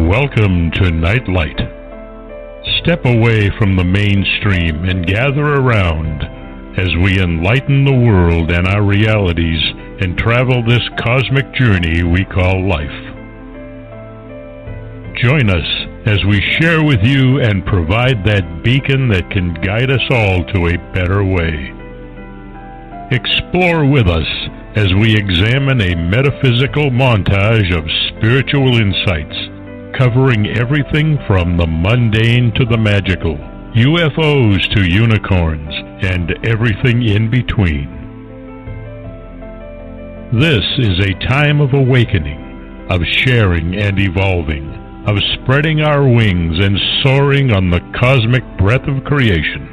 Welcome to Nightlight. Step away from the mainstream and gather around as we enlighten the world and our realities and travel this cosmic journey we call life. Join us as we share with you and provide that beacon that can guide us all to a better way. Explore with us as we examine a metaphysical montage of spiritual insights, covering everything from the mundane to the magical, UFOs to unicorns, and everything in between. This is a time of awakening, of sharing and evolving, of spreading our wings and soaring on the cosmic breath of creation.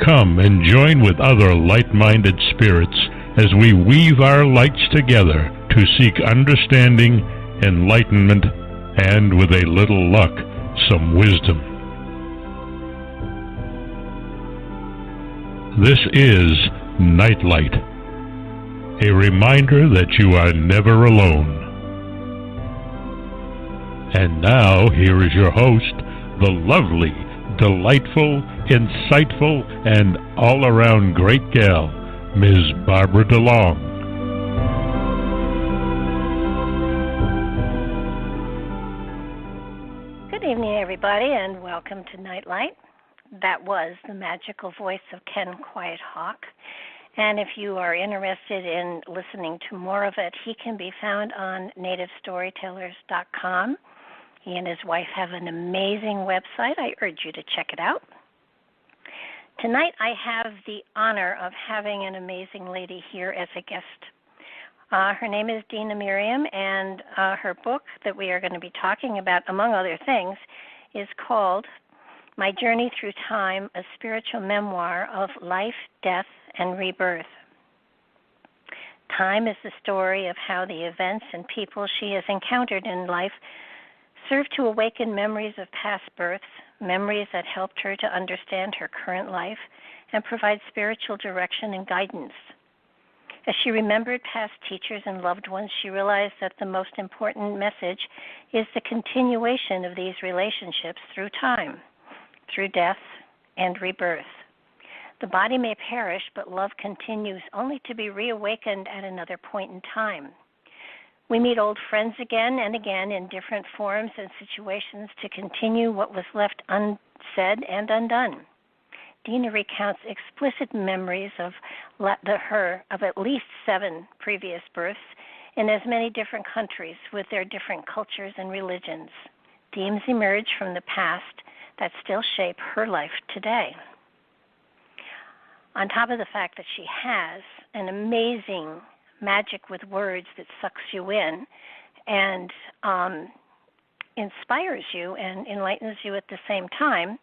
Come and join with other light-minded spirits as we weave our lights together to seek understanding, enlightenment, and, with a little luck, some wisdom. This is Nightlight, a reminder that you are never alone. And now, here is your host, the lovely, delightful, insightful, and all-around great gal, Ms. Barbara DeLong. Good evening, everybody, and welcome to Nightlight. That was the magical voice of Ken Quiet Hawk. And if you are interested in listening to more of it, he can be found on nativestorytellers.com. He and his wife have an amazing website. I urge you to check it out. Tonight I have the honor of having an amazing lady here as a guest. Her name is Dena Merriam, and her book that we are going to be talking about, among other things, is called My Journey Through Time, a Spiritual Memoir of Life, Death, and Rebirth. Time is the story of how the events and people she has encountered in life serve to awaken memories of past births, memories that helped her to understand her current life and provide spiritual direction and guidance. As she remembered past teachers and loved ones, she realized that the most important message is the continuation of these relationships through time, through death and rebirth. The body may perish, but love continues, only to be reawakened at another point in time. We meet old friends again and again in different forms and situations to continue what was left unsaid and undone. Dena recounts explicit memories of her of at least 7 previous births in as many different countries with their different cultures and religions. Themes emerge from the past that still shape her life today. On top of the fact that she has an amazing magic with words that sucks you in and inspires you and enlightens you at the same time,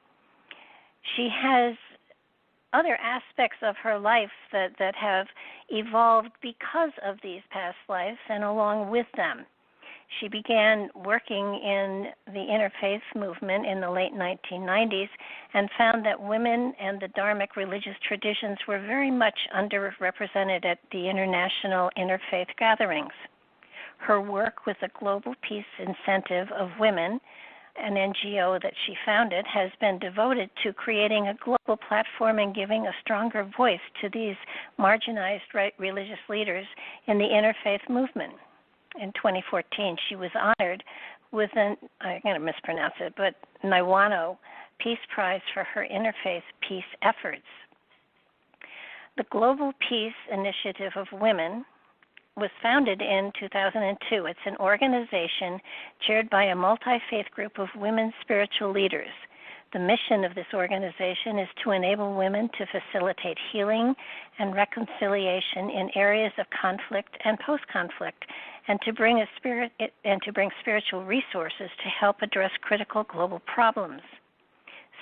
she has other aspects of her life that have evolved because of these past lives and along with them. She began working in the interfaith movement in the late 1990s and found that women and the Dharmic religious traditions were very much underrepresented at the international interfaith gatherings. Her work with the Global Peace Incentive of Women, an NGO that she founded, has been devoted to creating a global platform and giving a stronger voice to these marginalized religious leaders in the interfaith movement. In 2014, she was honored with I'm going to mispronounce it, but Niwano Peace Prize for her interfaith peace efforts. The Global Peace Initiative of Women was founded in 2002. It's an organization chaired by a multi-faith group of women spiritual leaders. The mission of this organization is to enable women to facilitate healing and reconciliation in areas of conflict and post-conflict, and to bring spiritual resources to help address critical global problems.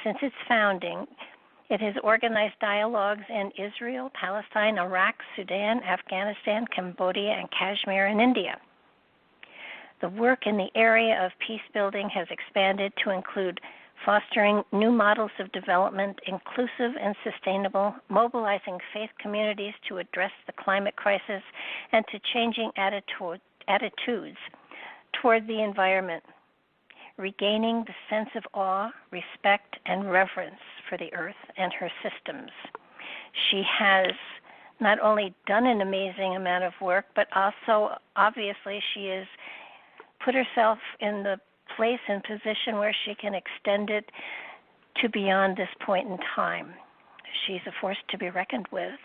Since its founding, it has organized dialogues in Israel, Palestine, Iraq, Sudan, Afghanistan, Cambodia, and Kashmir in India. The work in the area of peace building has expanded to include fostering new models of development, inclusive and sustainable, mobilizing faith communities to address the climate crisis and to changing attitudes toward the environment, regaining the sense of awe, respect, and reverence for the earth and her systems. She has not only done an amazing amount of work, but also, obviously, she has put herself in the place and position where she can extend it to beyond this point in time. She's a force to be reckoned with,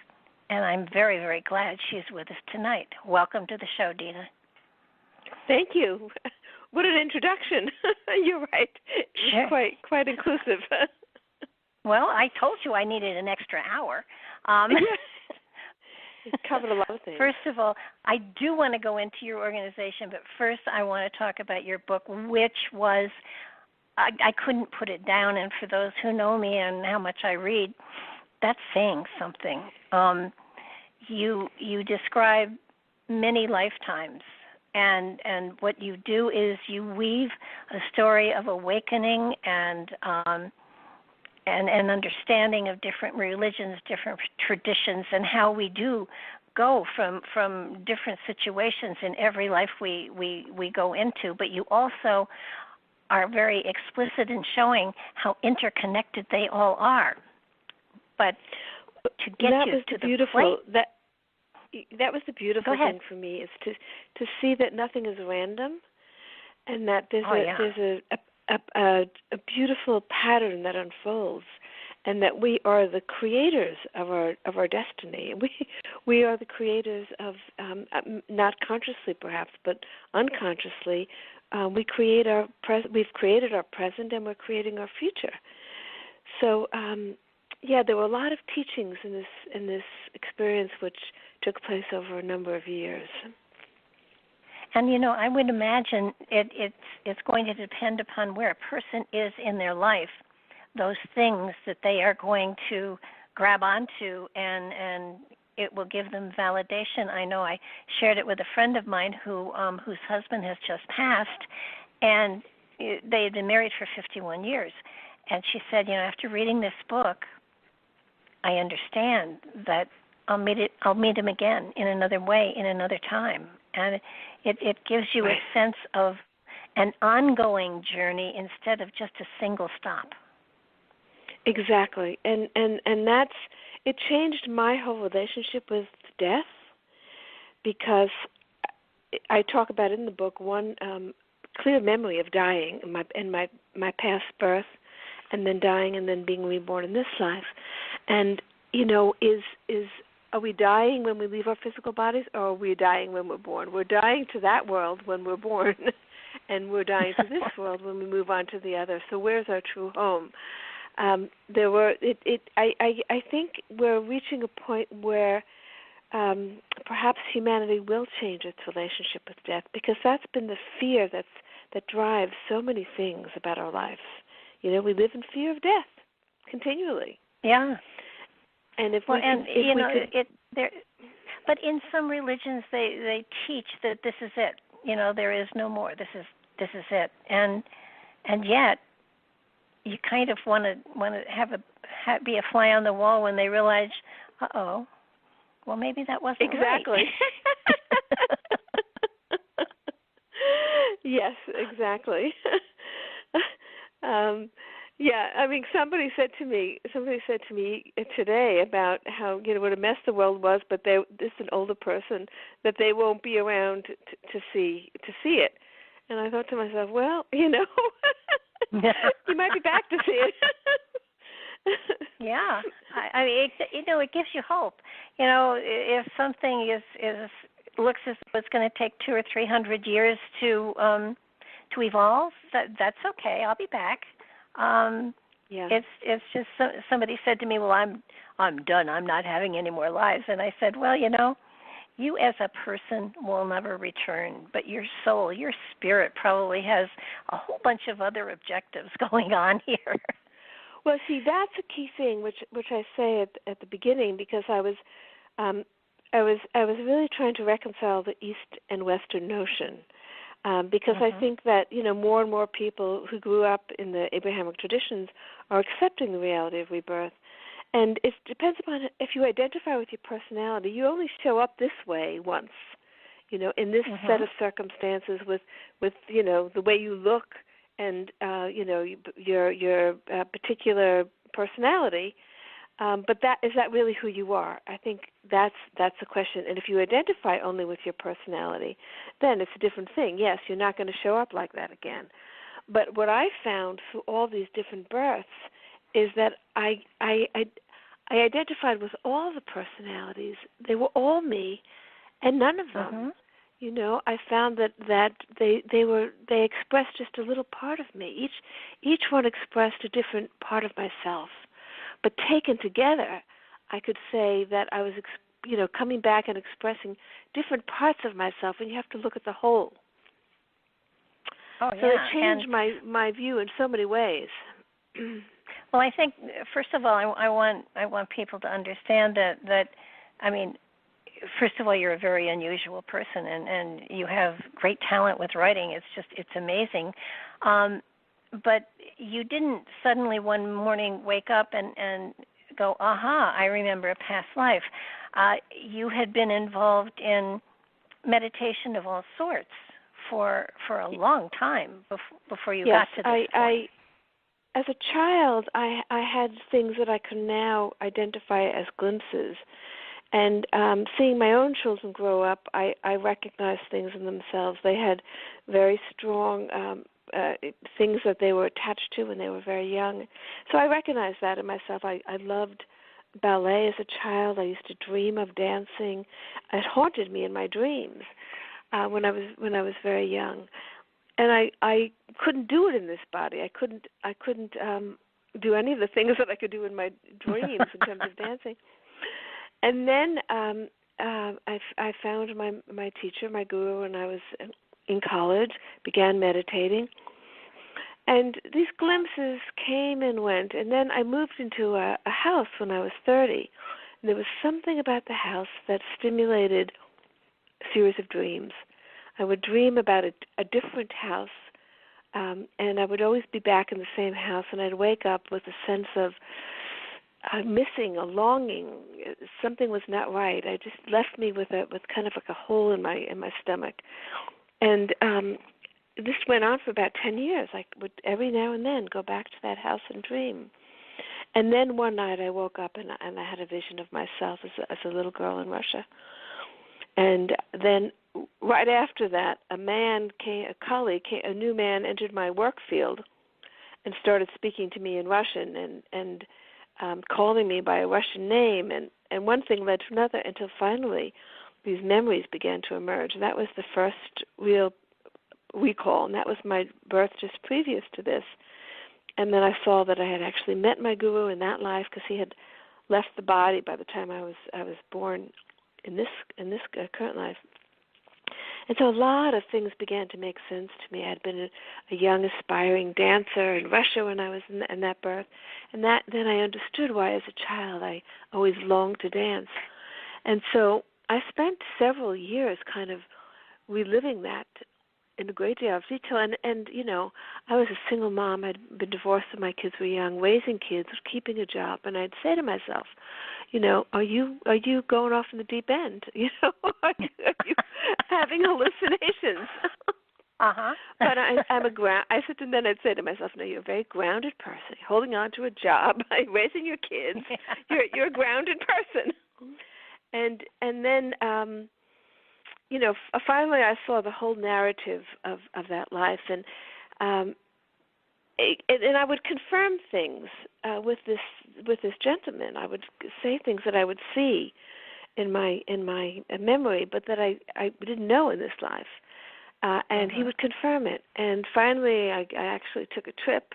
and I'm very, very glad she's with us tonight. Welcome to the show, Dena. Thank you. What an introduction. You're right. It's sure. quite inclusive. Well, I told you I needed an extra hour. It covered a lot of things. First of all, I do want to go into your organization, but first I want to talk about your book, which was, I couldn't put it down, and for those who know me and how much I read, that's saying something. You describe many lifetimes, and what you do is you weave a story of awakening and understanding of different religions, different traditions, and how we do go from different situations in every life we go into. But you also are very explicit in showing how interconnected they all are. But to get that you was to the beautiful that was the beautiful thing for me, is to see that nothing is random, and that there's a beautiful pattern that unfolds, and that we are the creators of our destiny. We are the creators of, not consciously perhaps, but unconsciously, we've created our present, and we're creating our future. So there were a lot of teachings in this experience, which took place over a number of years. And, I would imagine it's going to depend upon where a person is in their life, those things that they are going to grab onto, and it will give them validation. I know I shared it with a friend of mine whose husband has just passed, and they had been married for 51 years. And she said, after reading this book, I understand that I'll meet him again in another way, in another time. And it gives you a sense of an ongoing journey instead of just a single stop. Exactly. And it changed my whole relationship with death, because I talk about in the book one clear memory of dying in my past birth, and then dying, and then being reborn in this life. And are we dying when we leave our physical bodies, or are we dying when we're born? We're dying to that world when we're born, and we're dying to this world when we move on to the other. So where's our true home? I think we're reaching a point where perhaps humanity will change its relationship with death, because that's been the fear that drives so many things about our lives. We live in fear of death continually. Yeah. And but in some religions they teach that this is it. There is no more. This is it. And yet you kind of want to be a fly on the wall when they realize, well, maybe that wasn't exactly. Right. Yes, exactly. Somebody said to me today about how what a mess the world was, but this is an older person that they won't be around to see it. And I thought to myself, well, you might be back to see it. Yeah, it gives you hope. If something looks as though it's going to take 200 or 300 years to evolve, that's okay. I'll be back. It's just somebody said to me, well, I'm done. I'm not having any more lives. And I said, well, you as a person will never return, but your soul, your spirit probably has a whole bunch of other objectives going on here. Well, see, that's a key thing, which I say at the beginning, because I was really trying to reconcile the East and Western notion Because I think that, more and more people who grew up in the Abrahamic traditions are accepting the reality of rebirth. And it depends upon if you identify with your personality. You only show up this way once, in this set of circumstances with the way you look and, your particular personality. But is that really who you are? I think that's the question. And if you identify only with your personality, then it's a different thing. Yes, you're not going to show up like that again. But what I found through all these different births is that I identified with all the personalities. They were all me, and none of them. I found that they expressed just a little part of me. Each one expressed a different part of myself. But taken together, I could say that I was, coming back and expressing different parts of myself, and you have to look at the whole. Oh, so it changed my view in so many ways. Well, I think first of all, I want people to understand that I mean, first of all, you're a very unusual person, and you have great talent with writing. It's amazing. But you didn't suddenly one morning wake up and go, aha, I remember a past life. You had been involved in meditation of all sorts for a long time before you got to this point. As a child, I had things that I can now identify as glimpses. And seeing my own children grow up, I recognized things in themselves. They had very strong things that they were attached to when they were very young. So I recognized that in myself. I loved ballet as a child. I used to dream of dancing. It haunted me in my dreams when I was very young. And I couldn't do it in this body. I couldn't do any of the things that I could do in my dreams in terms of dancing. And then I found my teacher, my guru, when I was in college, began meditating. And these glimpses came and went. And then I moved into a house when I was 30. And there was something about the house that stimulated a series of dreams. I would dream about a different house, and I would always be back in the same house, and I'd wake up with a sense of missing, a longing. Something was not right. It just left me with kind of like a hole in my stomach. And this went on for about 10 years. I would every now and then go back to that house and dream. And then one night I woke up and I had a vision of myself as a little girl in Russia. And then right after that, a new man entered my work field and started speaking to me in Russian and calling me by a Russian name. And one thing led to another until finally these memories began to emerge. And that was the first real recall, and that was my birth just previous to this. And then I saw that I had actually met my guru in that life because he had left the body by the time I was born in this current life. And so a lot of things began to make sense to me. I had been a young, aspiring dancer in Russia when I was in that birth. And then I understood why, as a child, I always longed to dance. And so I spent several years kind of reliving that in a great deal of detail. And you know, I was a single mom. I'd been divorced when my kids were young, raising kids, keeping a job. And I'd say to myself, you know, are you going off in the deep end? You know, are you having hallucinations? But I said, and then I'd say to myself, no, you're a very grounded person. You're holding on to a job, raising your kids. Yeah. You're a grounded person. And then, you know, finally I saw the whole narrative of that life, and I would confirm things with this gentleman. I would say things that I would see in my memory, but that I didn't know in this life, and he would confirm it. And finally, I actually took a trip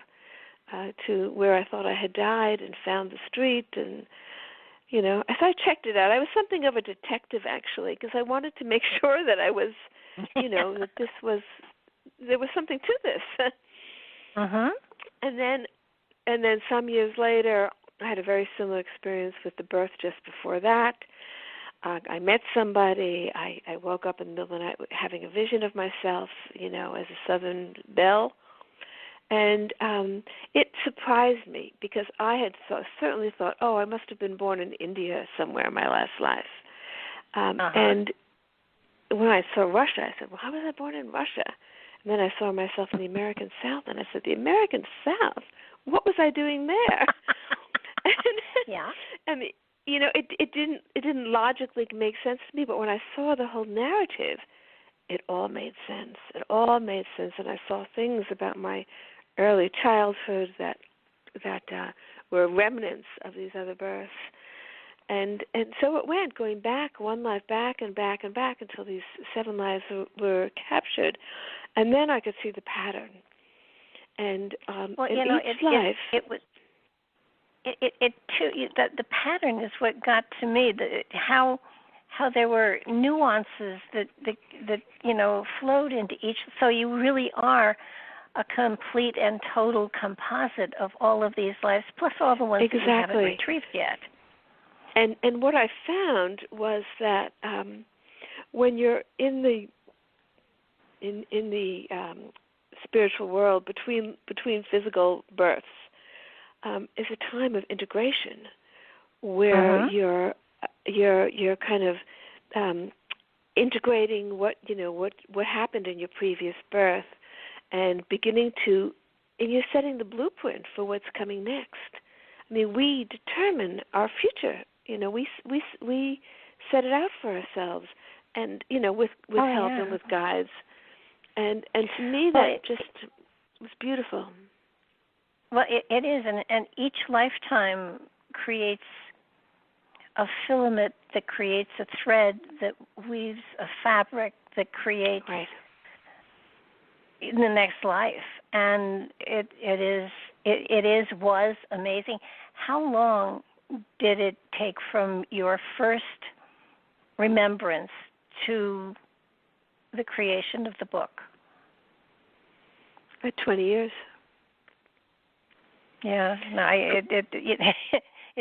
to where I thought I had died and found the street, and you know, as I checked it out, I was something of a detective actually, because I wanted to make sure that I was, you know, that there was something to this. And then some years later, I had a very similar experience with the birth just before that. I met somebody. I woke up in the middle of the night having a vision of myself, as a Southern belle. And it surprised me because I had certainly thought, I must have been born in India somewhere in my last life. And when I saw Russia, I said, well, how was I born in Russia? And then I saw myself in the American South, and I said, the American South? What was I doing there? And it didn't logically make sense to me, but when I saw the whole narrative, it all made sense. It all made sense, and I saw things about my early childhood that were remnants of these other births. And so it went, going back, one life back and back and back until these 7 lives were captured. And then I could see the pattern. And each life... The pattern is what got to me, how there were nuances that flowed into each. So you really are a complete and total composite of all of these lives, plus all the ones that you haven't retrieved yet. And what I found was that when you're in the spiritual world between physical births, is a time of integration where you're kind of integrating what happened in your previous birth and and you're setting the blueprint for what's coming next. I mean, we determine our future. We set it out for ourselves, and with help and with guides. And to me, that just was beautiful. Well, it is, and each lifetime creates a filament that creates a thread that weaves a fabric that creates in the next life, and it was amazing. How long did it take from your first remembrance to the creation of the book? 20 years. Yeah, no, it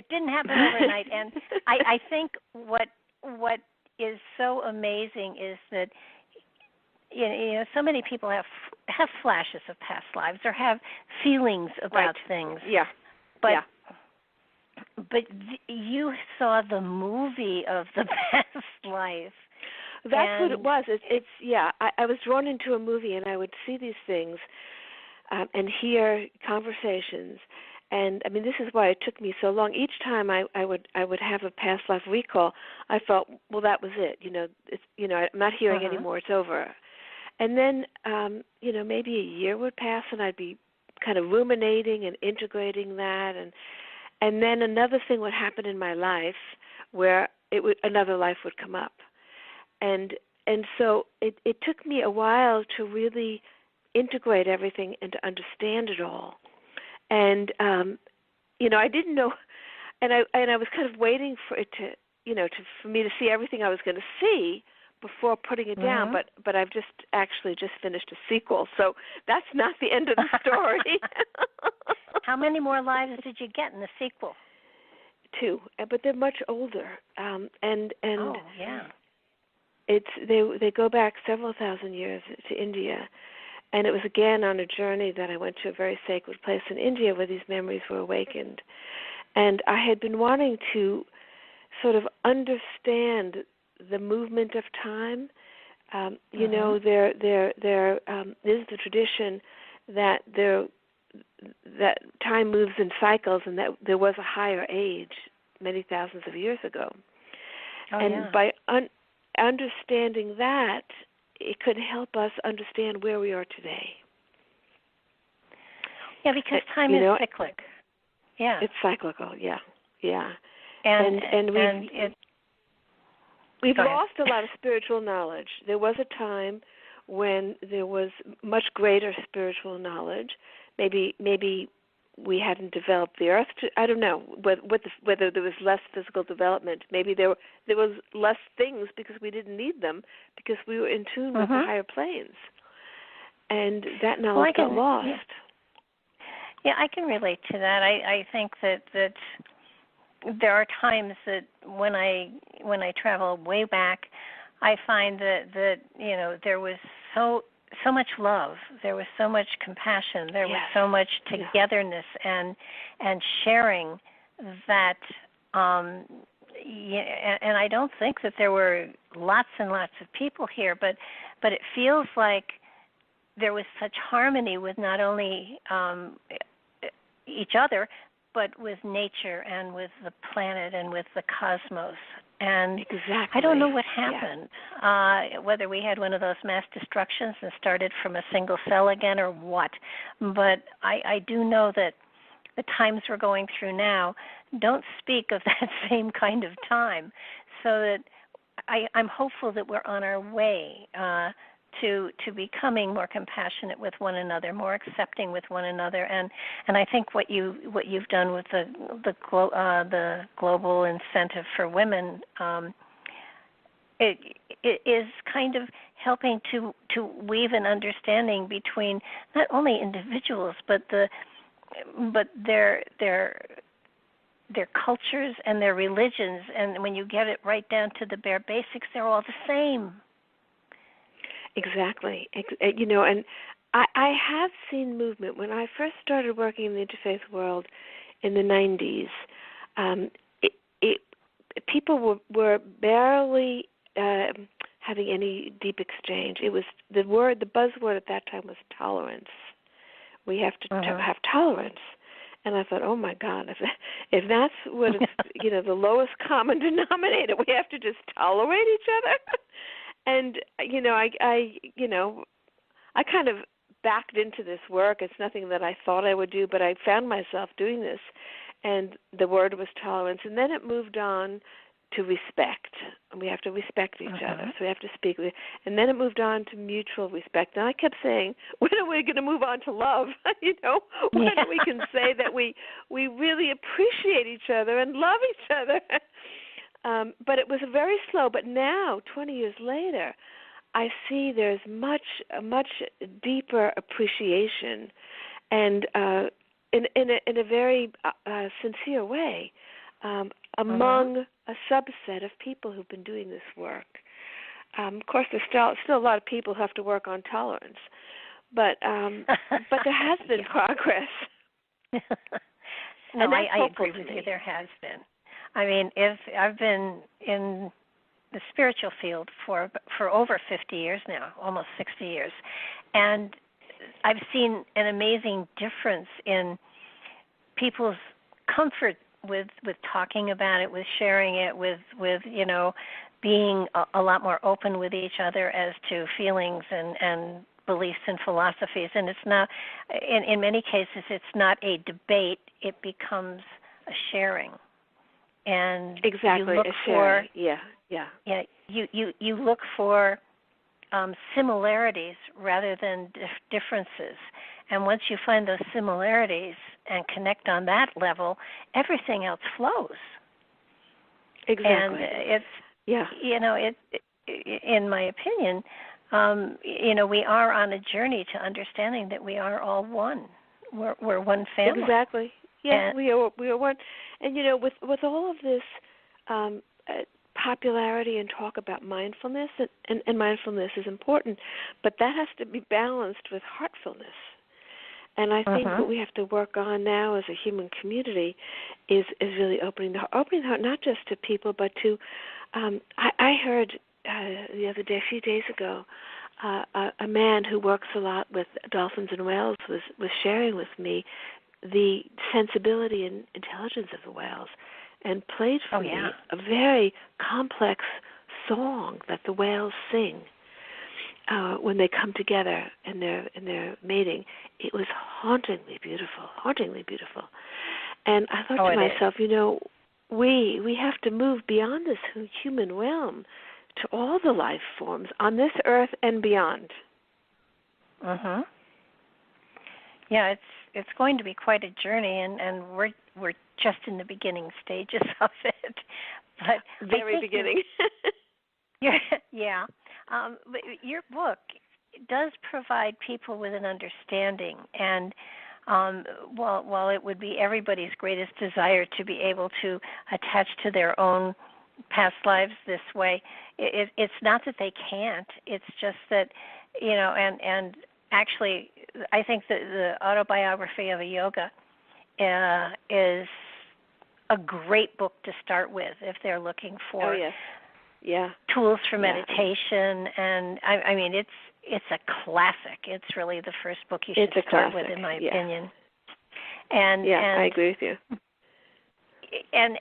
didn't happen overnight, and I think what is so amazing is that so many people have flashes of past lives or have feelings about things. Yeah, but you saw the movie of the past life. That's what it was. I was drawn into a movie, and I would see these things and hear conversations. And I mean, this is why it took me so long. Each time I would have a past life recall, I felt, well, that was it. I'm not hearing anymore. It's over. And then, maybe a year would pass, and I'd be kind of ruminating and integrating that, and then another thing would happen in my life where another life would come up, and so it took me a while to really integrate everything and to understand it all, and I didn't know, and I was kind of waiting for it to for me to see everything I was going to see before putting it down, but I've just finished a sequel, so that's not the end of the story. How many more lives did you get in the sequel? 2, but they're much older, and they go back several thousand years to India, and it was again on a journey that I went to a very sacred place in India where these memories were awakened, and I had been wanting to sort of understand the movement of time. There is the tradition that that time moves in cycles, and that there was a higher age many thousands of years ago. By understanding that, it could help us understand where we are today. Yeah, because time is cyclic. Yeah, it's cyclical. Yeah. And we've lost a lot of spiritual knowledge. There was a time when there was much greater spiritual knowledge. Maybe we hadn't developed the earth. I don't know whether there was less physical development. Maybe there was less things because we didn't need them because we were in tune with the higher planes, and that knowledge got lost. Yeah, I can relate to that. I think that there are times that when I travel way back, I find that there was so much love, there was so much compassion, there was so much togetherness and sharing that. And I don't think that there were lots and lots of people here, but it feels like there was such harmony with not only each other, but with nature and with the planet and with the cosmos. And I don't know what happened, whether we had one of those mass destructions and started from a single cell again or what. But I do know that the times we're going through now don't speak of that same kind of time. So that I'm hopeful that we're on our way to becoming more compassionate with one another, more accepting with one another, and I think what you've done with the global incentive for women, it is kind of helping to weave an understanding between not only individuals but their cultures and their religions, and when you get it right down to the bare basics, they're all the same. Exactly. And I have seen movement. When I first started working in the interfaith world in the 90s, people were barely having any deep exchange. It was the buzzword at that time was tolerance. We have to have tolerance. And I thought, oh my God, if that's what it's, the lowest common denominator, we have to just tolerate each other. And I kind of backed into this work. It's nothing that I thought I would do, but I found myself doing this. And the word was tolerance. And then it moved on to respect. We have to respect each other, so we have to speak. And then it moved on to mutual respect. And I kept saying, when are we going to move on to love? When we can say that we really appreciate each other and love each other. But it was very slow. But now, 20 years later, I see there's much deeper appreciation, and in a very sincere way, among a subset of people who've been doing this work. Of course, there's still a lot of people who have to work on tolerance, but there has been progress. No, I agree with you. There has been. I mean, if I've been in the spiritual field for over 50 years now, almost 60 years, and I've seen an amazing difference in people's comfort with talking about it, with sharing it, with being a lot more open with each other as to feelings and beliefs and philosophies. And it's not, in many cases, it's not a debate. It becomes a sharing. And exactly, you look a sharing. Yeah. You look for similarities rather than differences. And once you find those similarities and connect on that level, everything else flows. Exactly. And in my opinion, we are on a journey to understanding that we are all one. We're one family. Exactly. Yeah, we are one. And with all of this popularity and talk about mindfulness, and mindfulness is important, but that has to be balanced with heartfulness. And I think what we have to work on now as a human community is really opening the heart, not just to people, but to. I heard the other day, a few days ago, a man who works a lot with dolphins and whales was sharing with me the sensibility and intelligence of the whales, and played for me a very complex song that the whales sing when they come together in their mating. It was hauntingly beautiful. And I thought to myself, we have to move beyond this human realm to all the life forms on this earth and beyond. Yeah, it's going to be quite a journey, and we're just in the beginning stages of it. But very beginning. Yeah. But your book does provide people with an understanding, and while it would be everybody's greatest desire to be able to attach to their own past lives this way, it's not that they can't. It's just that, and actually, I think that the Autobiography of a Yoga is a great book to start with if they're looking for tools for meditation. And I mean, it's a classic. It's really the first book you should start with, in my opinion. And I agree with you. And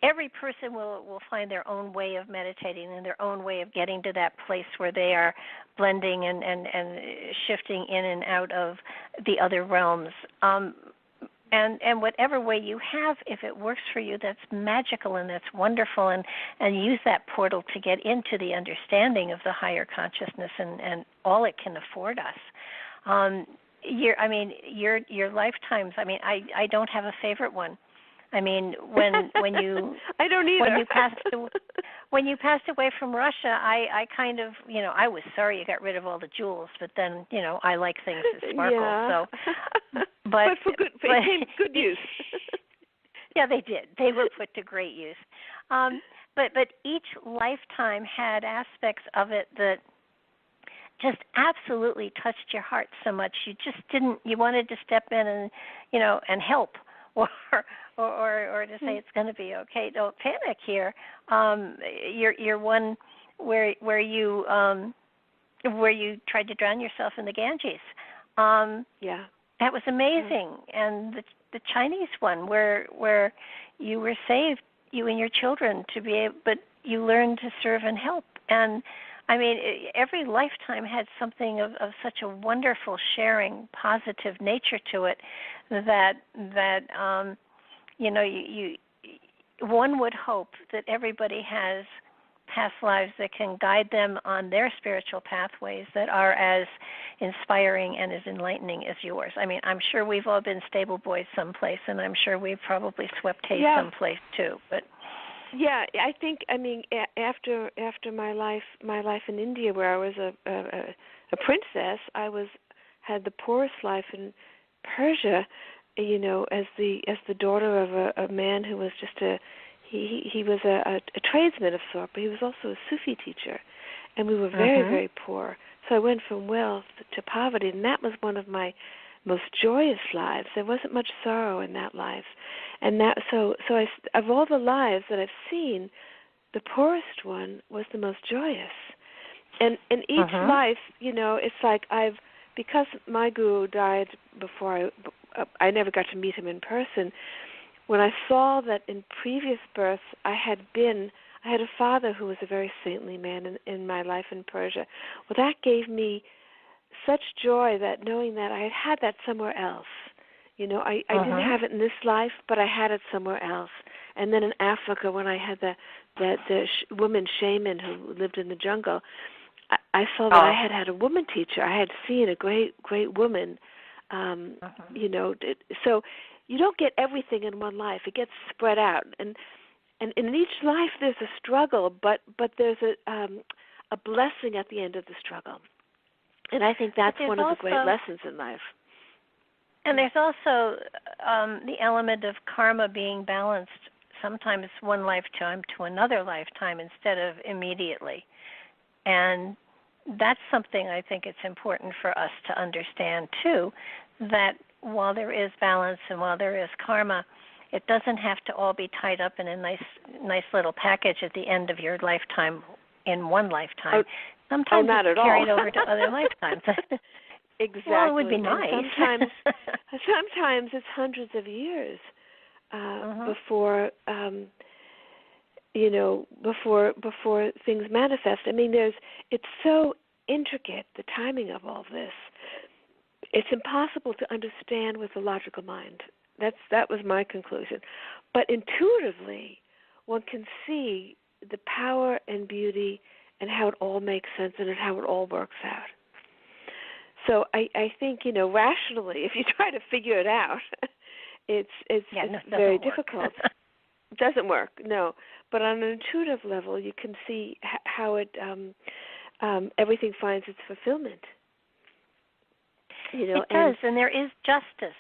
every person will find their own way of meditating and their own way of getting to that place where they are blending and shifting in and out of the other realms. And whatever way you have, if it works for you, that's magical and that's wonderful, and use that portal to get into the understanding of the higher consciousness and all it can afford us. Your lifetimes. I mean, I don't have a favorite one. I mean, when you I don't either. When you passed away from Russia, I kind of, I was sorry you got rid of all the jewels, but then, I like things that sparkle. Yeah. So, but it came good use. Yeah, they did. They were put to great use. But each lifetime had aspects of it that just absolutely touched your heart so much you just didn't. You wanted to step in and and help, or to say it's going to be okay. Don't panic here. You're one where you tried to drown yourself in the Ganges. That was amazing. And the Chinese one where you were saved, you and your children, but you learned to serve and help. And I mean, every lifetime had something of such a wonderful, sharing, positive nature to it that one would hope that everybody has past lives that can guide them on their spiritual pathways that are as inspiring and as enlightening as yours. I mean, I'm sure we've all been stable boys someplace, and I'm sure we've probably swept hay someplace too. But I think, after my life in India, where I was a princess, had the poorest life in Persia, as the daughter of a man who was just he was a tradesman of sort, but he was also a Sufi teacher, and we were very, very poor. So I went from wealth to poverty, and that was one of my most joyous lives. There wasn't much sorrow in that life, and of all the lives that I've seen, the poorest one was the most joyous. And in each life, it's like because my guru died before I never got to meet him in person. When I saw that in previous births I had a father who was a very saintly man in my life in Persia. Well, that gave me such joy, that knowing that I had that somewhere else. I didn't have it in this life, but I had it somewhere else. And then in Africa, when I had the woman shaman who lived in the jungle, I saw that I had a woman teacher. I had seen a great woman. So you don't get everything in one life. It gets spread out, and in each life there's a struggle, but there's a blessing at the end of the struggle. And I think that's one of the great lessons in life. And there's also the element of karma being balanced, sometimes one lifetime to another lifetime instead of immediately. And that's something I think it's important for us to understand too, that while there is balance and while there is karma, it doesn't have to all be tied up in a nice little package at the end of your lifetime in one lifetime. Sometimes not it's at carried all. over to other lifetimes. Exactly. Well, it would be nice. Sometimes it's hundreds of years before before things manifest. I mean, it's so intricate, the timing of all this. It's impossible to understand with the logical mind. That was my conclusion. But intuitively, one can see the power and beauty and how it all makes sense and how it all works out. So I think, rationally, if you try to figure it out, it's very difficult. It doesn't work, no. But on an intuitive level, you can see how it everything finds its fulfillment. It does, and there is justice.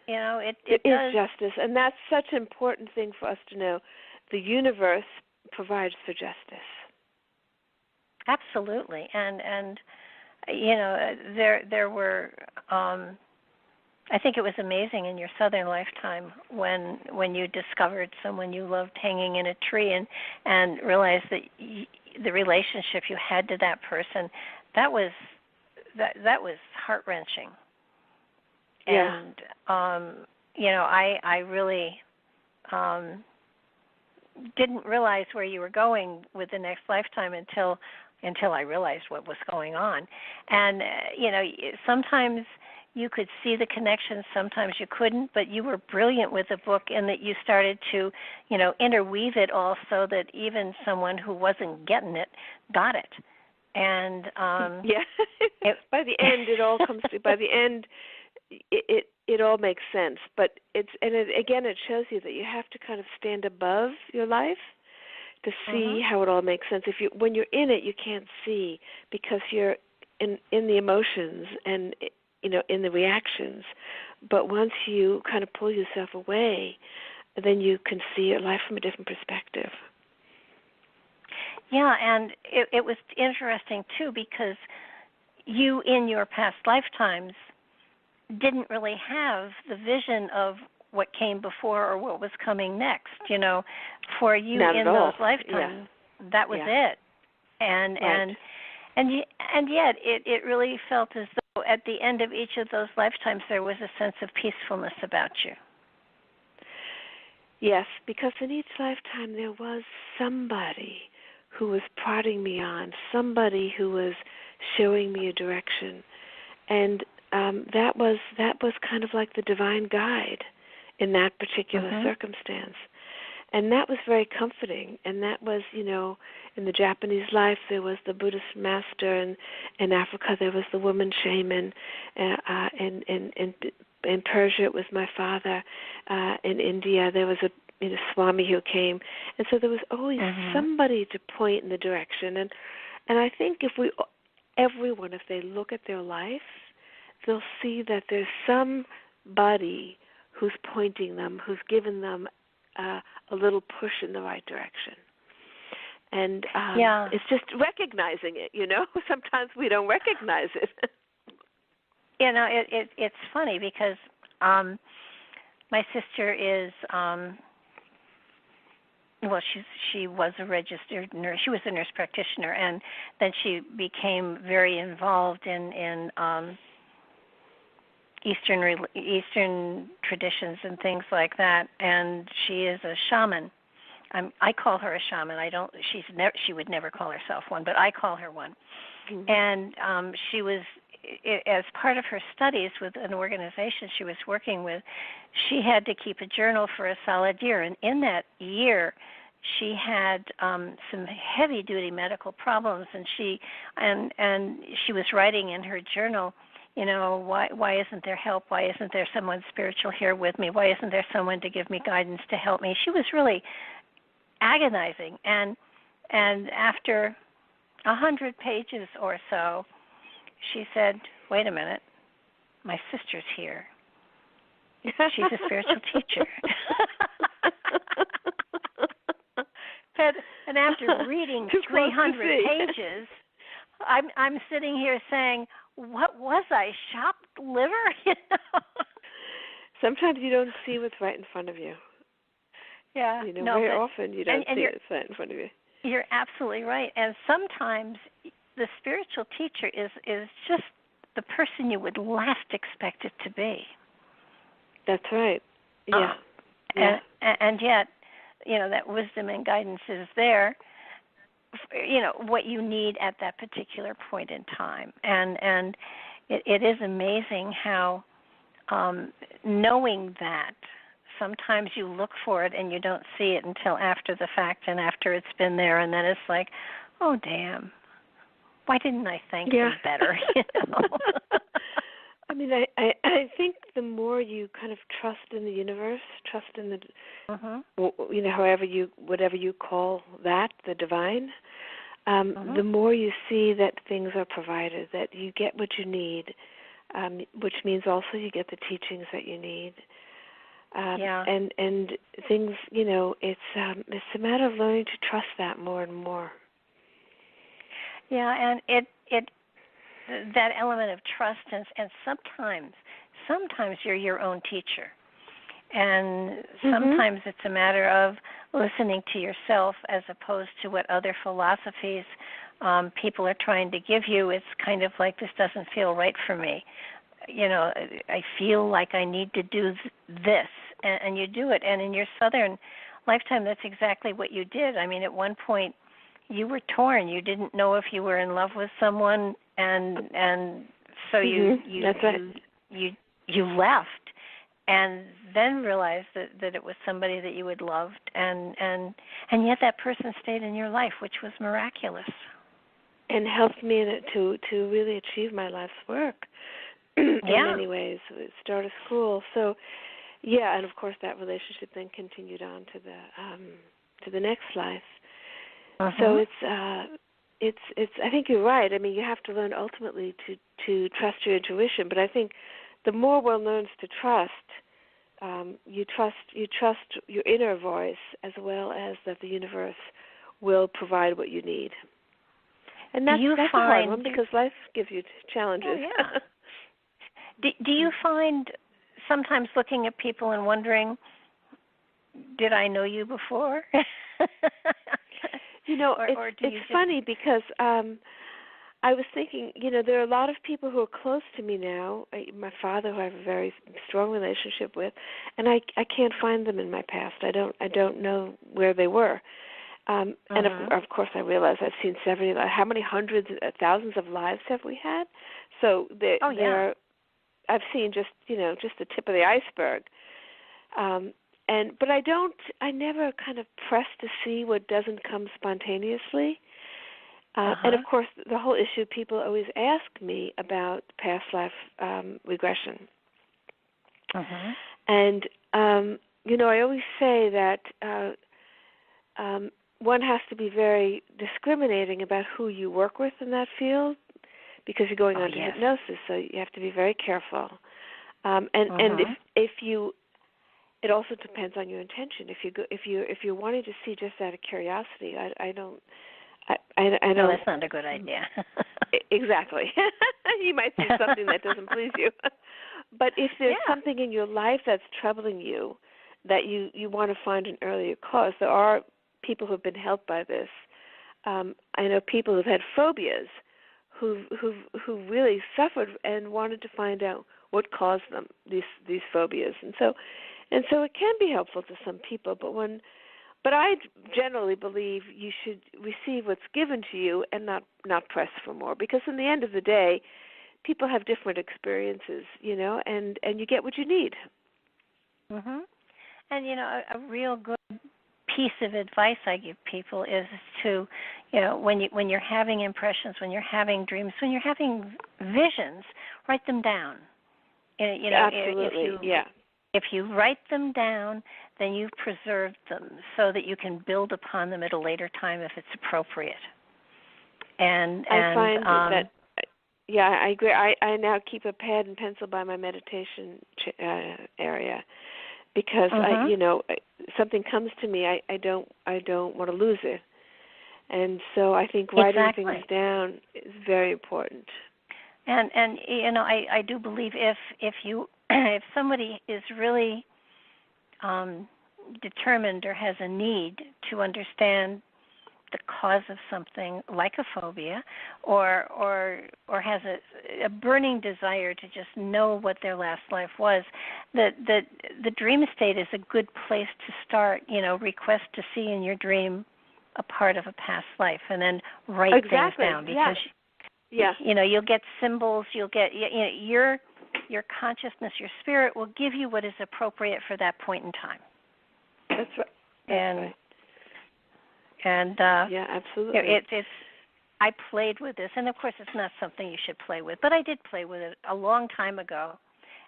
It is justice, and that's such an important thing for us to know. The universe provides for justice. Absolutely, and there were. I think it was amazing in your Southern lifetime when you discovered someone you loved hanging in a tree and realized that the relationship you had to that person, that was heart-wrenching. Yeah. And I really didn't realize where you were going with the next lifetime until I realized what was going on. And sometimes you could see the connections, sometimes you couldn't, but you were brilliant with the book in that you started to, interweave it all so that even someone who wasn't getting it got it. And by the end, it all comes to. By the end, it all makes sense. But it shows you that you have to kind of stand above your life to see how it all makes sense. When you're in it, you can't see because you're in the emotions and in the reactions. But once you kind of pull yourself away, then you can see your life from a different perspective. Yeah, and it was interesting, too, because you, in your past lifetimes, didn't really have the vision of what came before or what was coming next. For you Not in those lifetimes, that was it. And right. and yet it really felt as though at the end of each of those lifetimes there was a sense of peacefulness about you. Yes, because in each lifetime there was somebody who was prodding me on, somebody who was showing me a direction, and that was kind of like the divine guide in that particular circumstance. And that was very comforting. And that was, in the Japanese life, there was the Buddhist master, and in Africa there was the woman shaman. In Persia it was my father. In India there was a Swami who came. And so there was always somebody to point in the direction. And I think if they look at their life, they'll see that there's somebody who's pointing them, who's given them a little push in the right direction. And it's just recognizing it, Sometimes we don't recognize it. It's funny because my sister is, she was a registered nurse. She was a nurse practitioner, and then she became very involved in Eastern traditions and things like that, and she is a shaman. I call her a shaman. She would never call herself one, but I call her one. And she was, as part of her studies with an organization she was working with, she had to keep a journal for a solid year, and in that year she had some heavy-duty medical problems, and she was writing in her journal, why isn't there help? Why isn't there someone spiritual here with me? Why isn't there someone to give me guidance to help me? She was really agonizing. And after 100 pages or so, she said, wait a minute, my sister's here. She's a spiritual teacher. And after reading 300 pages, I'm sitting here saying, what was I, chopped liver? Sometimes you don't see what's right in front of you. Yeah. Very often you don't see what's right in front of you. You're absolutely right. And sometimes the spiritual teacher is just the person you would last expect it to be. That's right. Yeah. And yet, that wisdom and guidance is there. What you need at that particular point in time. And it is amazing how knowing that sometimes you look for it and you don't see it until after the fact and after it's been there, and then it's like, oh, damn, why didn't I thank them better? I mean, I think the more you kind of trust in the universe, trust in the, whatever you call that, the divine, the more you see that things are provided, that you get what you need, which means also you get the teachings that you need. Yeah. And things, it's a matter of learning to trust that more and more. Yeah, and it that element of trust, and sometimes you're your own teacher, and sometimes it's a matter of listening to yourself as opposed to what other philosophies people are trying to give you. It's kind of like, this doesn't feel right for me. I feel like I need to do this, and you do it. And in your Southern lifetime, that's exactly what you did. I mean, at one point, you were torn. You didn't know if you were in love with someone, and so you left, and then realized that it was somebody that you had loved, and yet that person stayed in your life, which was miraculous, and helped me to really achieve my life's work in many ways. Start a school, so and of course that relationship then continued on to the next life. So it's I think you're right. I mean, you have to learn ultimately to trust your intuition, but I think the more one learns to trust, you trust your inner voice as well as that the universe will provide what you need. And that's a hard one because life gives you challenges. Oh, yeah. Do you find sometimes looking at people and wondering, did I know you before? It's funny because I was thinking, there are a lot of people who are close to me now. My father, who I have a very strong relationship with, and I can't find them in my past. I don't know where they were. And of course, I realize I've seen several. How many hundreds, thousands of lives have we had? So I've seen just the tip of the iceberg. But I never kind of press to see what doesn't come spontaneously. And of course, the whole issue, people always ask me about past life regression. And, I always say that one has to be very discriminating about who you work with in that field, because you're going on to hypnosis, so you have to be very careful. And if you, it also depends on your intention. If you're wanting to see just out of curiosity, I don't. No, that's not a good idea. Exactly. You might see something that doesn't please you. But if there's something in your life that's troubling you, that you want to find an earlier cause, there are people who have been helped by this. I know people who've had phobias who really suffered and wanted to find out what caused them these phobias, and so it can be helpful to some people. But I generally believe you should receive what's given to you and not press for more, because in the end of the day, people have different experiences, and you get what you need. And a real good piece of advice I give people is to, when you're having impressions, when you're having dreams, when you're having visions, write them down. Absolutely, If you write them down, then you've preserved them so that you can build upon them at a later time if it's appropriate. And I find that, I agree. I now keep a pad and pencil by my meditation area, because something comes to me, I don't want to lose it, and so I think writing things down is very important. And I do believe if somebody is really determined or has a need to understand the cause of something like a phobia, or has a burning desire to just know what their last life was, the dream state is a good place to start. Request to see in your dream a part of a past life, and then write things down, because you'll get symbols, you'll get your consciousness, your spirit will give you what is appropriate for that point in time. That's right. And absolutely. I played with this, and of course it's not something you should play with, but I did play with it a long time ago.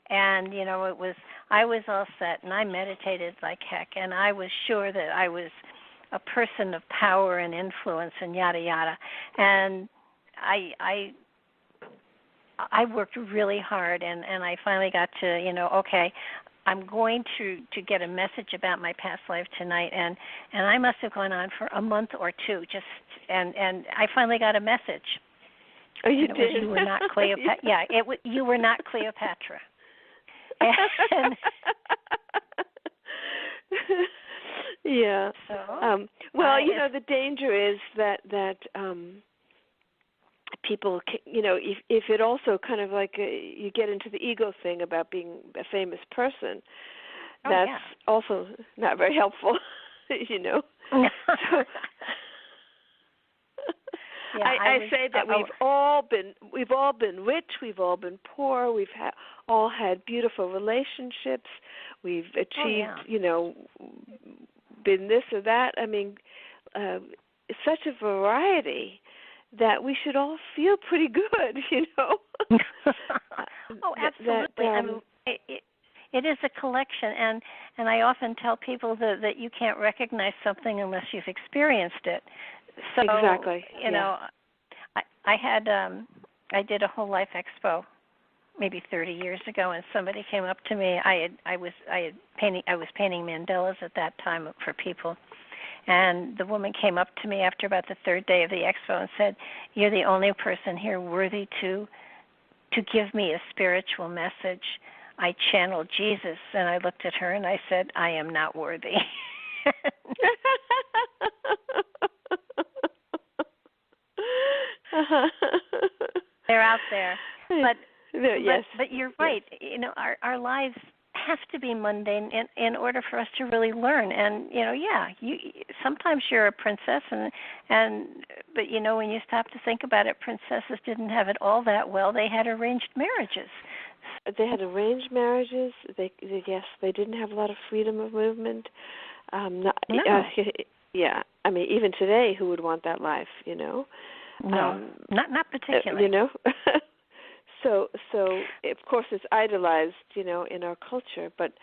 And I was all set, and I meditated like heck, and I was sure that I was a person of power and influence and yada yada. And I I worked really hard, and I finally got to, okay, I'm going to get a message about my past life tonight, and I must have gone on for a month or two, and I finally got a message. Oh, you did? You were not Cleopatra. Yeah, you were not Cleopatra. And yeah. So, well, the danger is that people, if it also kind of like you get into the ego thing about being a famous person, that's also not very helpful, So, I say that we've all been rich, we've all been poor, we've all had beautiful relationships, we've achieved, been this or that. I mean, such a variety that we should all feel pretty good, Oh, absolutely. I mean, it is a collection, and I often tell people that you can't recognize something unless you've experienced it. So, exactly. I did a whole life expo maybe 30 years ago, and somebody came up to me. I was painting mandalas at that time for people, and the woman came up to me after about the third day of the expo and said, "You're the only person here worthy to give me a spiritual message. I channeled Jesus." And I looked at her and I said, "I am not worthy." They're out there, but you're right. Yes. Our lives have to be mundane in order for us to really learn. And sometimes you're a princess, but when you stop to think about it, princesses didn't have it all that well. They had arranged marriages. They had arranged marriages. They didn't have a lot of freedom of movement. No. Yeah, I mean, even today, who would want that life? No, not particularly. So of course it's idolized, in our culture. But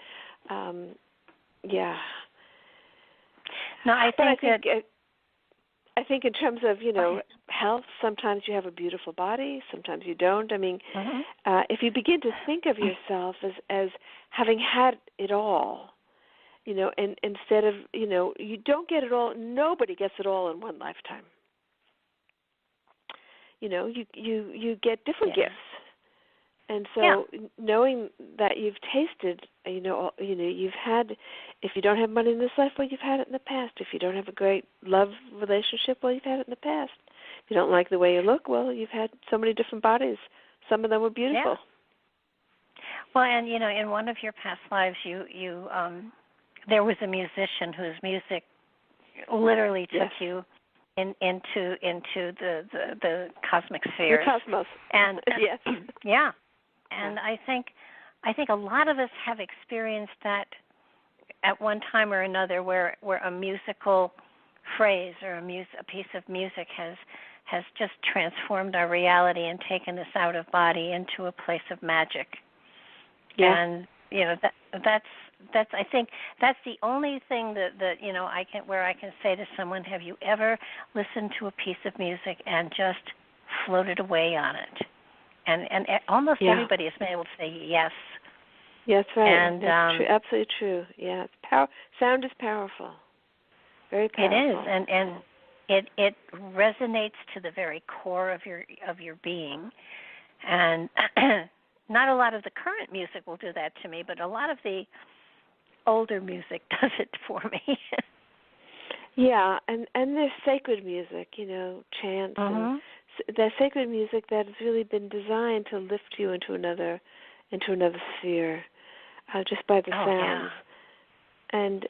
yeah. No, I think I think in terms of health, sometimes you have a beautiful body, sometimes you don't. I mean, if you begin to think of yourself as having had it all, and instead of you don't get it all. Nobody gets it all in one lifetime. You get different gifts. And so knowing that you've tasted, you've had, if you don't have money in this life, well, you've had it in the past. If you don't have a great love relationship, well, you've had it in the past. If you don't like the way you look, well, you've had so many different bodies. Some of them were beautiful. Yeah. Well, and, in one of your past lives, you there was a musician whose music literally took you into the cosmic spheres. The cosmos. And yes. Yeah. And I think a lot of us have experienced that at one time or another, where a musical phrase or a piece of music has just transformed our reality and taken us out of body into a place of magic. Yeah. And that's I think that's the only thing that I can say to someone, have you ever listened to a piece of music and just floated away on it? And almost everybody has been able to say yes. Yes, right. And that's true. Absolutely true. Yeah, sound is powerful. Very powerful. It is, and it resonates to the very core of your being. And not a lot of the current music will do that to me, but a lot of the older music does it for me. Yeah, and there's sacred music, chants and the sacred music that has really been designed to lift you into another sphere, just by the sounds. And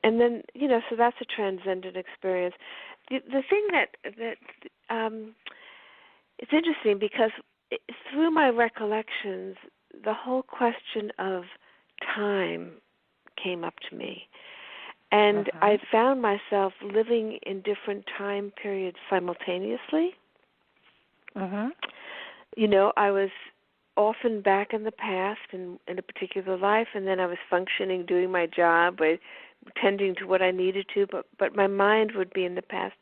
then so that's a transcendent experience. The thing that it's interesting because through my recollections, the whole question of time came up to me. And I found myself living in different time periods simultaneously. I was often back in the past in a particular life, and then I was functioning, doing my job, tending to what I needed to, but my mind would be in the past.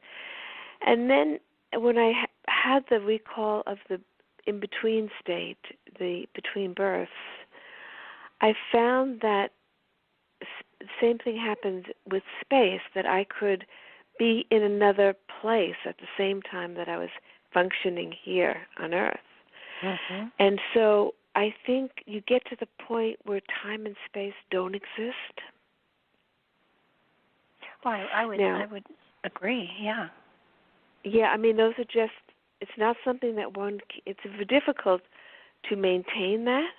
And then when I had the recall of the in-between state, the between births, I found that the same thing happens with space, that I could be in another place at the same time that I was functioning here on Earth. Mm-hmm. And so I think you get to the point where time and space don't exist. Well, I would agree, yeah. Yeah, I mean, those are just, it's not something that it's difficult to maintain that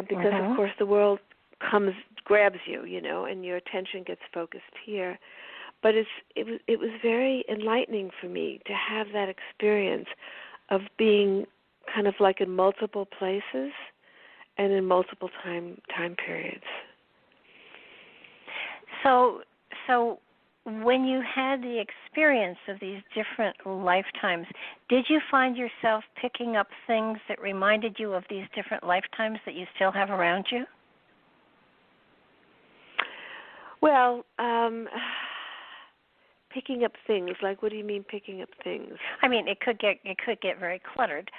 because, mm-hmm. of course, the world grabs you, and your attention gets focused here. But it was very enlightening for me to have that experience of being kind of like in multiple places and in multiple time periods. So when you had the experience of these different lifetimes, did you find yourself picking up things that reminded you of these different lifetimes that you still have around you? Well, picking up things, like, what do you mean picking up things? I mean, it could get very cluttered.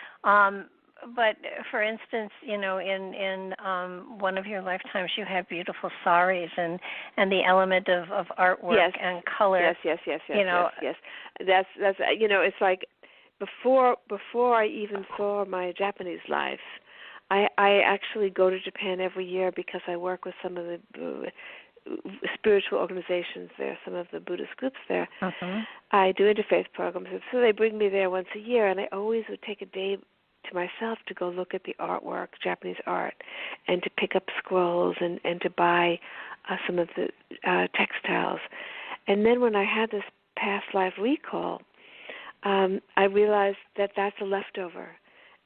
But for instance, in one of your lifetimes, you had beautiful saris and the element of artwork and color. Yes. That's it's like before I even saw my Japanese life, I actually go to Japan every year because I work with some of the spiritual organizations there, some of the Buddhist groups there. Uh-huh. I do interfaith programs, and so they bring me there once a year, and I always would take a day to myself to go look at the artwork, Japanese art, and to pick up scrolls and to buy some of the textiles. And then when I had this past life recall, I realized that that's a leftover,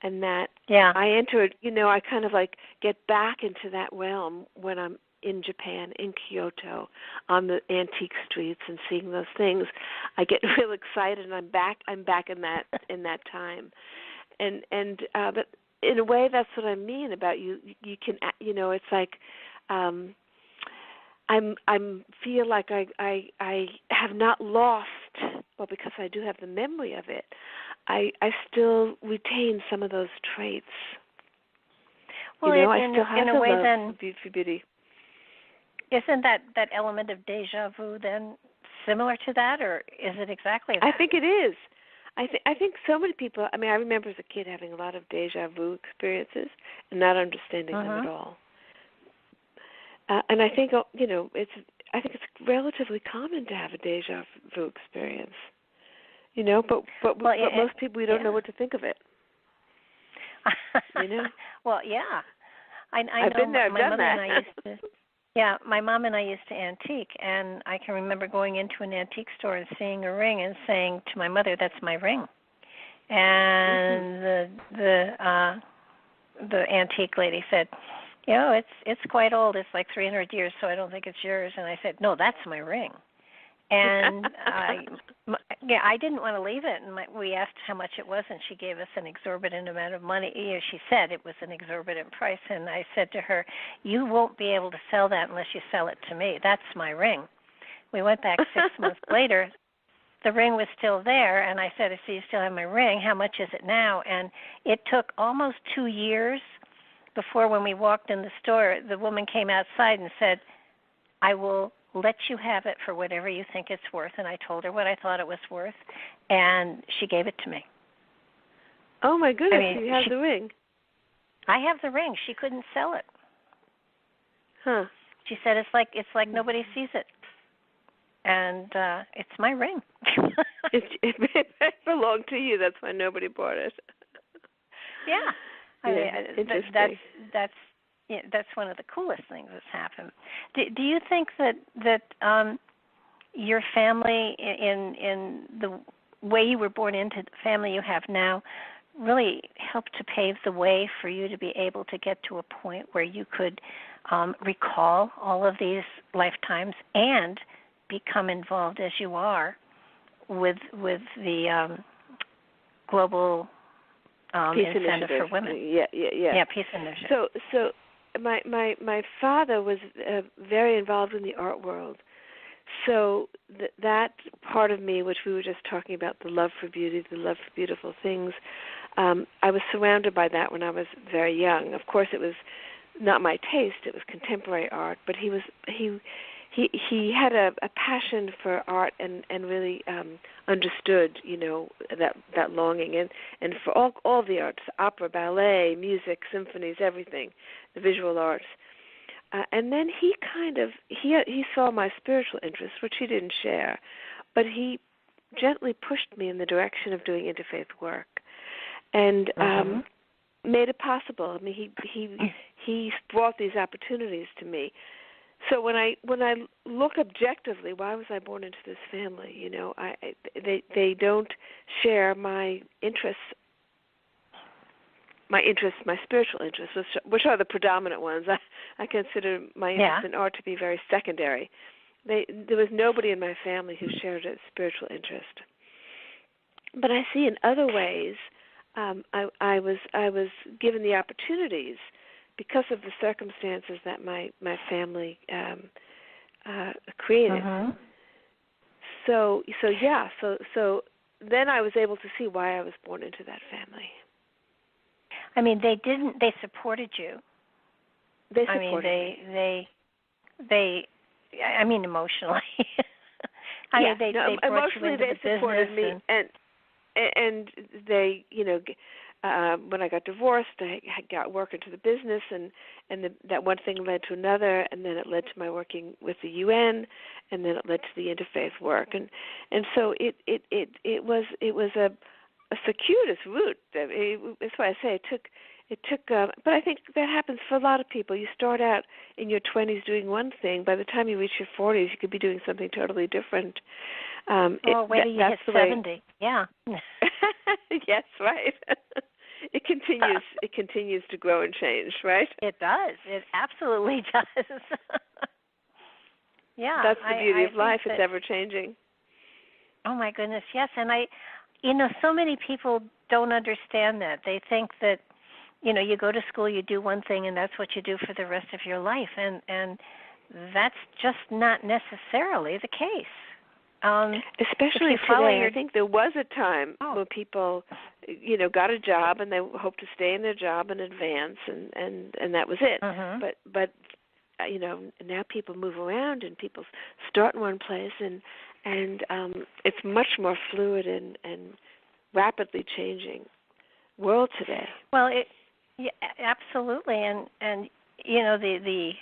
and that I entered, I kind of like get back into that realm when I'm in Japan, in Kyoto, on the antique streets and seeing those things. I get real excited, and I'm back in that time. And but in a way, that's what I mean about you can, it's like I'm feel like I have not lost, well, because I do have the memory of it, I still retain some of those traits. Well, I still have in a way, love then, for beauty. Isn't that element of deja vu then similar to that, or is it exactly that? I think it is. I think so many people, I mean, I remember as a kid having a lot of deja vu experiences and not understanding them at all. And I think, it's relatively common to have a deja vu experience. But most people, we don't know what to think of it. Well, yeah. I I've been there, my done mother that. And I used to. Yeah, my mom and I used to antique, and I can remember going into an antique store and seeing a ring and saying to my mother, "That's my ring." And the antique lady said, it's quite old. It's like 300 years, so I don't think it's yours. And I said, "No, that's my ring." And I didn't want to leave it. And we asked how much it was, and she gave us an exorbitant amount of money. She said it was an exorbitant price, and I said to her, "You won't be able to sell that unless you sell it to me. That's my ring." We went back 6 months later. The ring was still there, and I said, "I see you still have my ring. How much is it now?" And it took almost 2 years before, when we walked in the store, the woman came outside and said, "I will let you have it for whatever you think it's worth." And I told her what I thought it was worth, and she gave it to me. Oh my goodness! You have the ring. I have the ring. She couldn't sell it. Huh? She said it's like nobody sees it, and it's my ring. it belonged to you. That's why nobody bought it. Yeah, interesting. That's one of the coolest things that's happened. Do you think that your family, in the way you were born into the family you have now, really helped to pave the way for you to be able to get to a point where you could recall all of these lifetimes and become involved as you are with the global incentive for women? Yeah. Peace initiative. So my father was very involved in the art world. So that part of me, which we were just talking about, the love for beauty, the love for beautiful things, I was surrounded by that when I was very young. Of course, it was not my taste; it was contemporary art. But he had a passion for art and really understood, that longing and for all the arts, opera, ballet, music, symphonies, everything, the visual arts. And then he saw my spiritual interests, which he didn't share, but he gently pushed me in the direction of doing interfaith work, and made it possible. I mean, he brought these opportunities to me. So when I look objectively, why was I born into this family? They don't share my interests. My spiritual interests, which are the predominant ones. I consider my interest in art to be very secondary. There was nobody in my family who shared a spiritual interest. But I see in other ways, I was given the opportunities because of the circumstances that my family created. So then I was able to see why I was born into that family. I mean, they supported you. They supported me. They I mean, emotionally. They brought you into the supported business me, and they, when I got divorced, I got work into the business, and that one thing led to another, and then it led to my working with the UN, and then it led to the interfaith work, and so it was a circuitous route. That's why I say it took. But I think that happens for a lot of people. You start out in your 20s doing one thing. By the time you reach your 40s, you could be doing something totally different. Wait till you hit 70. Yeah. Yes, right. It continues to grow and change, right? It does. It absolutely does. Yeah. That's the beauty of life. It's ever changing. Oh my goodness, yes. And so many people don't understand that. They think that, you go to school, you do one thing, and that's what you do for the rest of your life, and that's just not necessarily the case. Especially today, I think there was a time when people, got a job and they hoped to stay in their job and advance, and that was it. But now people move around and people start in one place, and it's much more fluid and rapidly changing world today. Well, yeah, absolutely, and the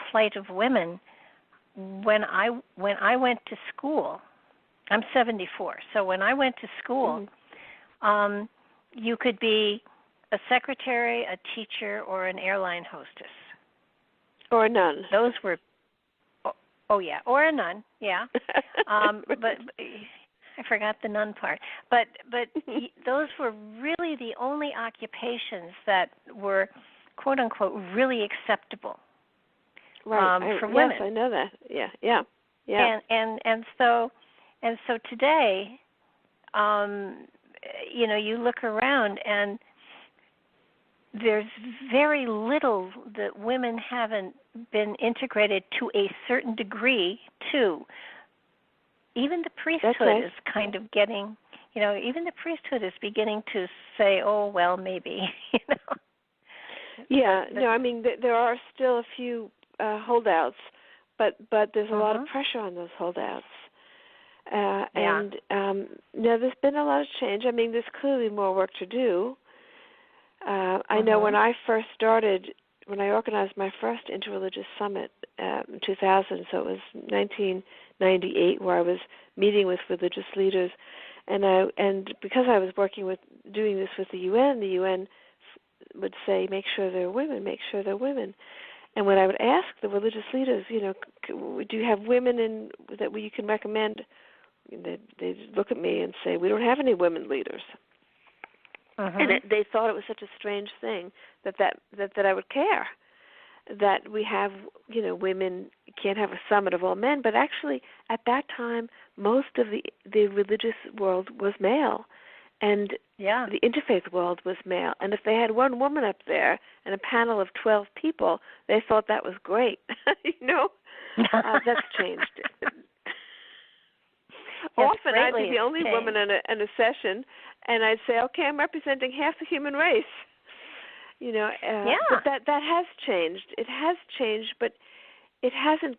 plight of women. When I went to school, I'm 74. So when I went to school, you could be a secretary, a teacher, or an airline hostess, or a nun. Those were, or a nun, yeah. But I forgot the nun part. But those were really the only occupations that were, quote unquote, really acceptable. Right. For women. Yes, I know that. Yeah. And so today, you look around and there's very little that women haven't been integrated to a certain degree to. Even the priesthood is kind of getting, even the priesthood is beginning to say, oh, well, maybe, Yeah, no, I mean, there are still a few holdouts, but there's a lot of pressure on those holdouts. And there's been a lot of change. I mean, there's clearly more work to do. I know when I first started, when I organized my first interreligious summit in 2000, so it was 1998, where I was meeting with religious leaders, and because I was doing this with the UN would say, make sure they're women. And when I would ask the religious leaders, do you have women that you can recommend? They'd look at me and say, we don't have any women leaders. And they thought it was such a strange thing that I would care, that we have, women can't have a summit of all men. But actually, at that time, most of the religious world was male, and the interfaith world was male. And if they had one woman up there and a panel of 12 people, they thought that was great. That's changed. often I'd be the only woman in a session, and I'd say, okay, I'm representing half the human race. But that has changed. It has changed, but it hasn't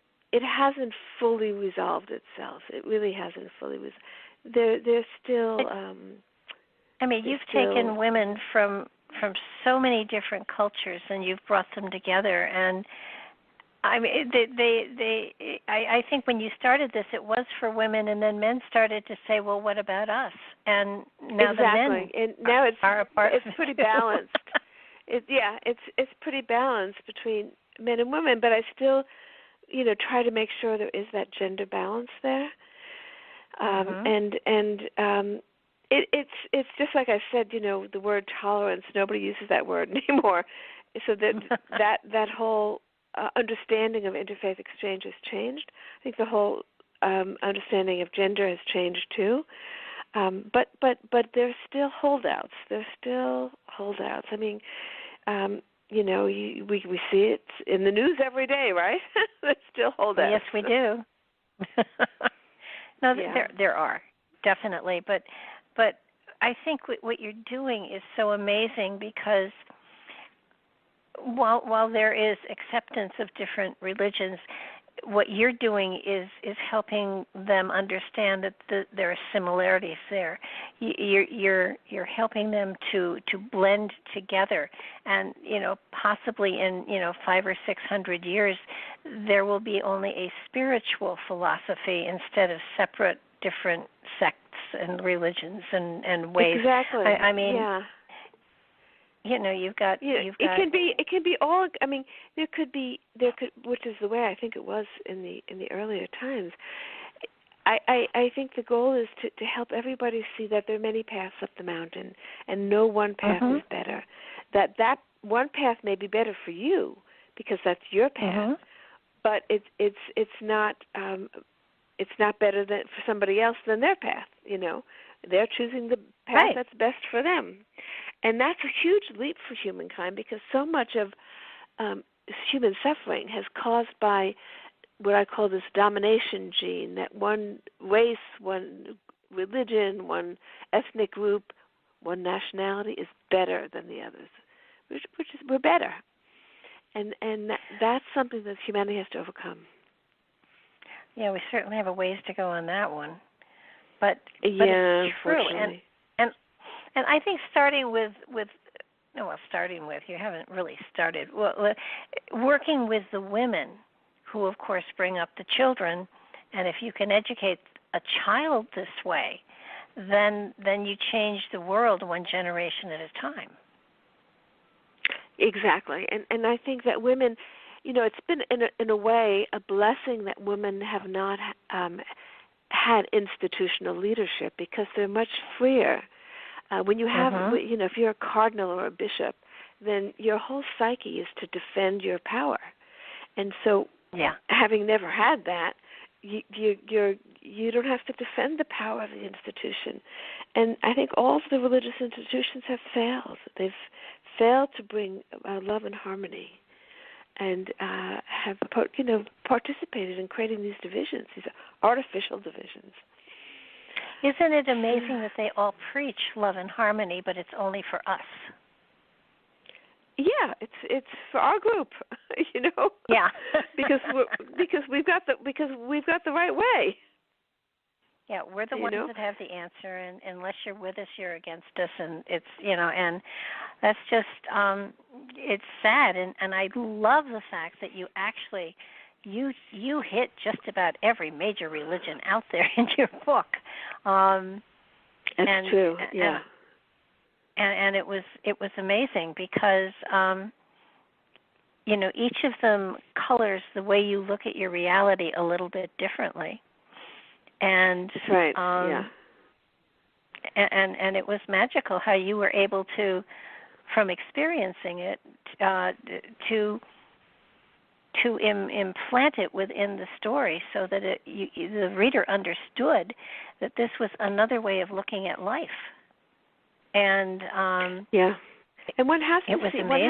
fully resolved itself. It really hasn't fully resolved. There's still. You've taken women from so many different cultures, and you've brought them together. And I think when you started this, it was for women, and then men started to say, "Well, what about us?" And now the men are a part. It's pretty balanced. It's pretty balanced between men and women, but I still, try to make sure there is that gender balance there. It's just like I said, the word tolerance. Nobody uses that word anymore. So that whole understanding of interfaith exchange has changed. I think the whole understanding of gender has changed too. But there's still holdouts. I mean, we see it in the news every day, right? There's still holdouts. Yes, we do. No, there are definitely, but I think what you're doing is so amazing because while there is acceptance of different religions, what you're doing is helping them understand that there are similarities there. You're helping them to blend together, and possibly in 500 or 600 years there will be only a spiritual philosophy instead of separate different sects and religions and ways. Exactly. I mean, yeah. You've got. It can be all. I mean, there could, which is the way I think it was in the earlier times. I think the goal is to help everybody see that there are many paths up the mountain, and no one path is better. That one path may be better for you because that's your path, but it's not better than for somebody else than their path. They're choosing the path that's best for them. And that's a huge leap for humankind because so much of human suffering has caused by what I call this domination gene, that one race, one religion, one ethnic group, one nationality is better than the others, which is we're better. And that's something that humanity has to overcome. Yeah, we certainly have a ways to go on that one. But yeah, it's true. And I think starting with you haven't really started. Well, working with the women who, of course, bring up the children, and if you can educate a child this way, then you change the world one generation at a time. Exactly. And I think that women, it's been in a way a blessing that women have not had institutional leadership because they're much freer. When you have, if you're a cardinal or a bishop, then your whole psyche is to defend your power. And so, having never had that, you don't have to defend the power of the institution. And I think all of the religious institutions have failed. They've failed to bring love and harmony, and have participated in creating these divisions, these artificial divisions. Isn't it amazing that they all preach love and harmony, but it's only for us? Yeah, it's for our group, Yeah, because we've got the right way. Yeah, we're the ones that have the answer, and unless you're with us, you're against us, and it's and that's just it's sad, and I love the fact that you actually. You hit just about every major religion out there in your book. That's true. Yeah. And it was amazing because each of them colors the way you look at your reality a little bit differently. And that's right. And it was magical how you were able to, from experiencing it, to implant it within the story so that the reader understood that this was another way of looking at life. And and one has to it was see, amazing.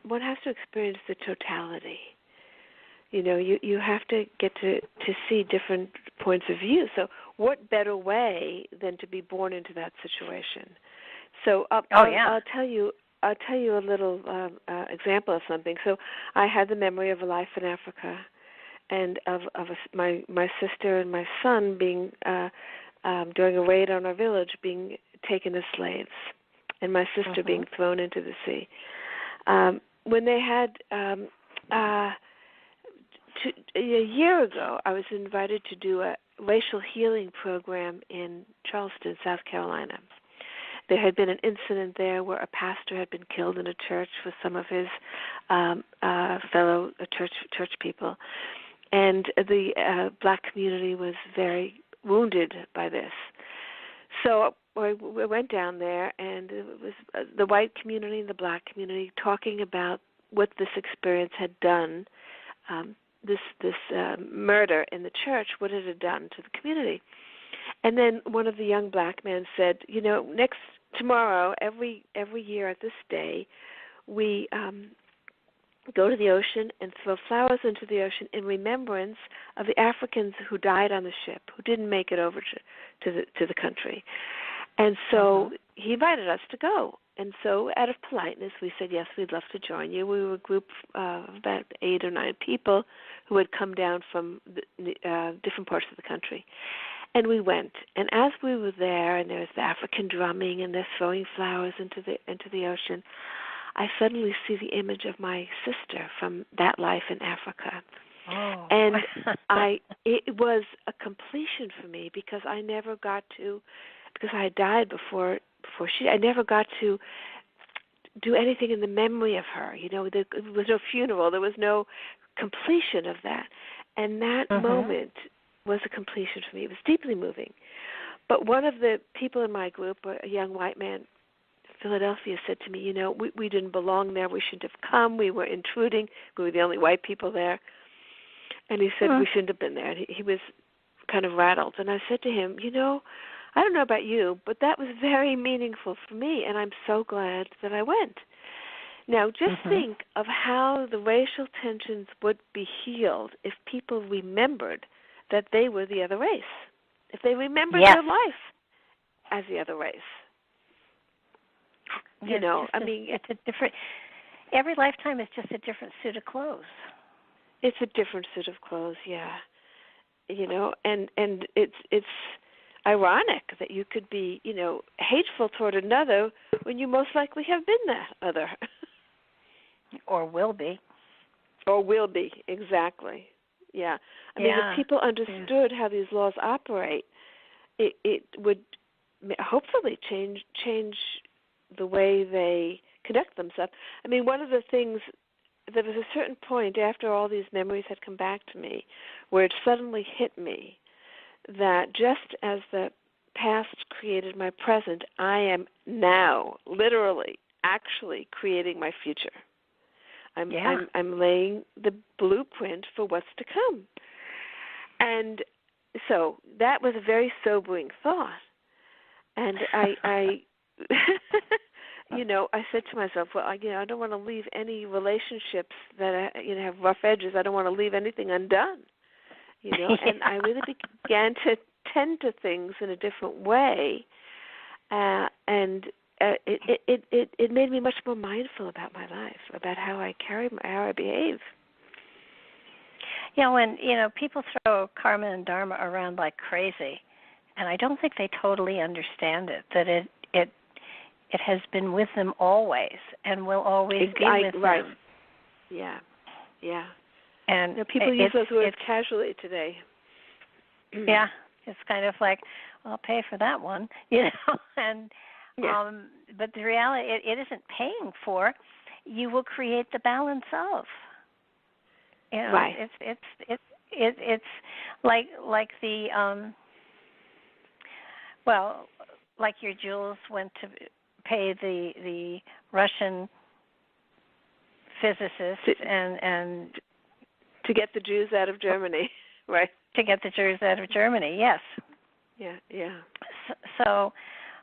one has to experience the totality. You have to get to see different points of view. So what better way than to be born into that situation? So I'll tell you a little example of something. So I had the memory of a life in Africa, and of my sister and my son being during a raid on our village being taken as slaves, and my sister being thrown into the sea. When they had a year ago, I was invited to do a racial healing program in Charleston, South Carolina. There had been an incident there where a pastor had been killed in a church with some of his fellow church people, and the black community was very wounded by this. So we went down there, and it was the white community and the black community talking about what this experience had done, this murder in the church, what it had done to the community. And then one of the young black men said, tomorrow, every year at this day, we go to the ocean and throw flowers into the ocean in remembrance of the Africans who died on the ship, who didn't make it over to the country. And so he invited us to go. And so out of politeness, we said, yes, we'd love to join you. We were a group of about 8 or 9 people who had come down from different parts of the country. And we went. And as we were there, and there was the African drumming, and they're throwing flowers into the ocean, I suddenly see the image of my sister from that life in Africa. Oh. And it was a completion for me because I never got to, because I had died before I never got to do anything in the memory of her. There was no funeral. There was no completion of that. And that moment was a completion for me. It was deeply moving. But one of the people in my group, a young white man, Philadelphia, said to me, we didn't belong there. We shouldn't have come. We were intruding. We were the only white people there. And he said we shouldn't have been there. And he was kind of rattled. And I said to him, I don't know about you, but that was very meaningful for me, and I'm so glad that I went. Now, just think of how the racial tensions would be healed if people remembered that they were the other race, if they remembered their life as the other race. It's a different. Every lifetime is just a different suit of clothes. It's a different suit of clothes, yeah. And it's ironic that you could be, hateful toward another when you most likely have been that other. Or will be. Or will be, exactly. Yeah. I mean, if people understood how these laws operate, it would hopefully change the way they conduct themselves. I mean, one of the things, there was a certain point after all these memories had come back to me where it suddenly hit me that just as the past created my present, I am now literally actually creating my future. I'm laying the blueprint for what's to come. And so that was a very sobering thought. And I I said to myself, well, I don't want to leave any relationships that have rough edges. I don't want to leave anything undone. And I really began to tend to things in a different way, and it made me much more mindful about my life, about how I behave. When people throw karma and dharma around like crazy, and I don't think they totally understand it. That it has been with them always and will always be with them. Yeah. And people use those words casually today. Yeah, it's kind of like, I'll pay for that one, and but the reality, it isn't paying for. You will create the balance of. Right. It's like the like your jewels went to pay the Russian physicists and to get the Jews out of Germany, right? To get the Jews out of Germany, yes. Yeah. So,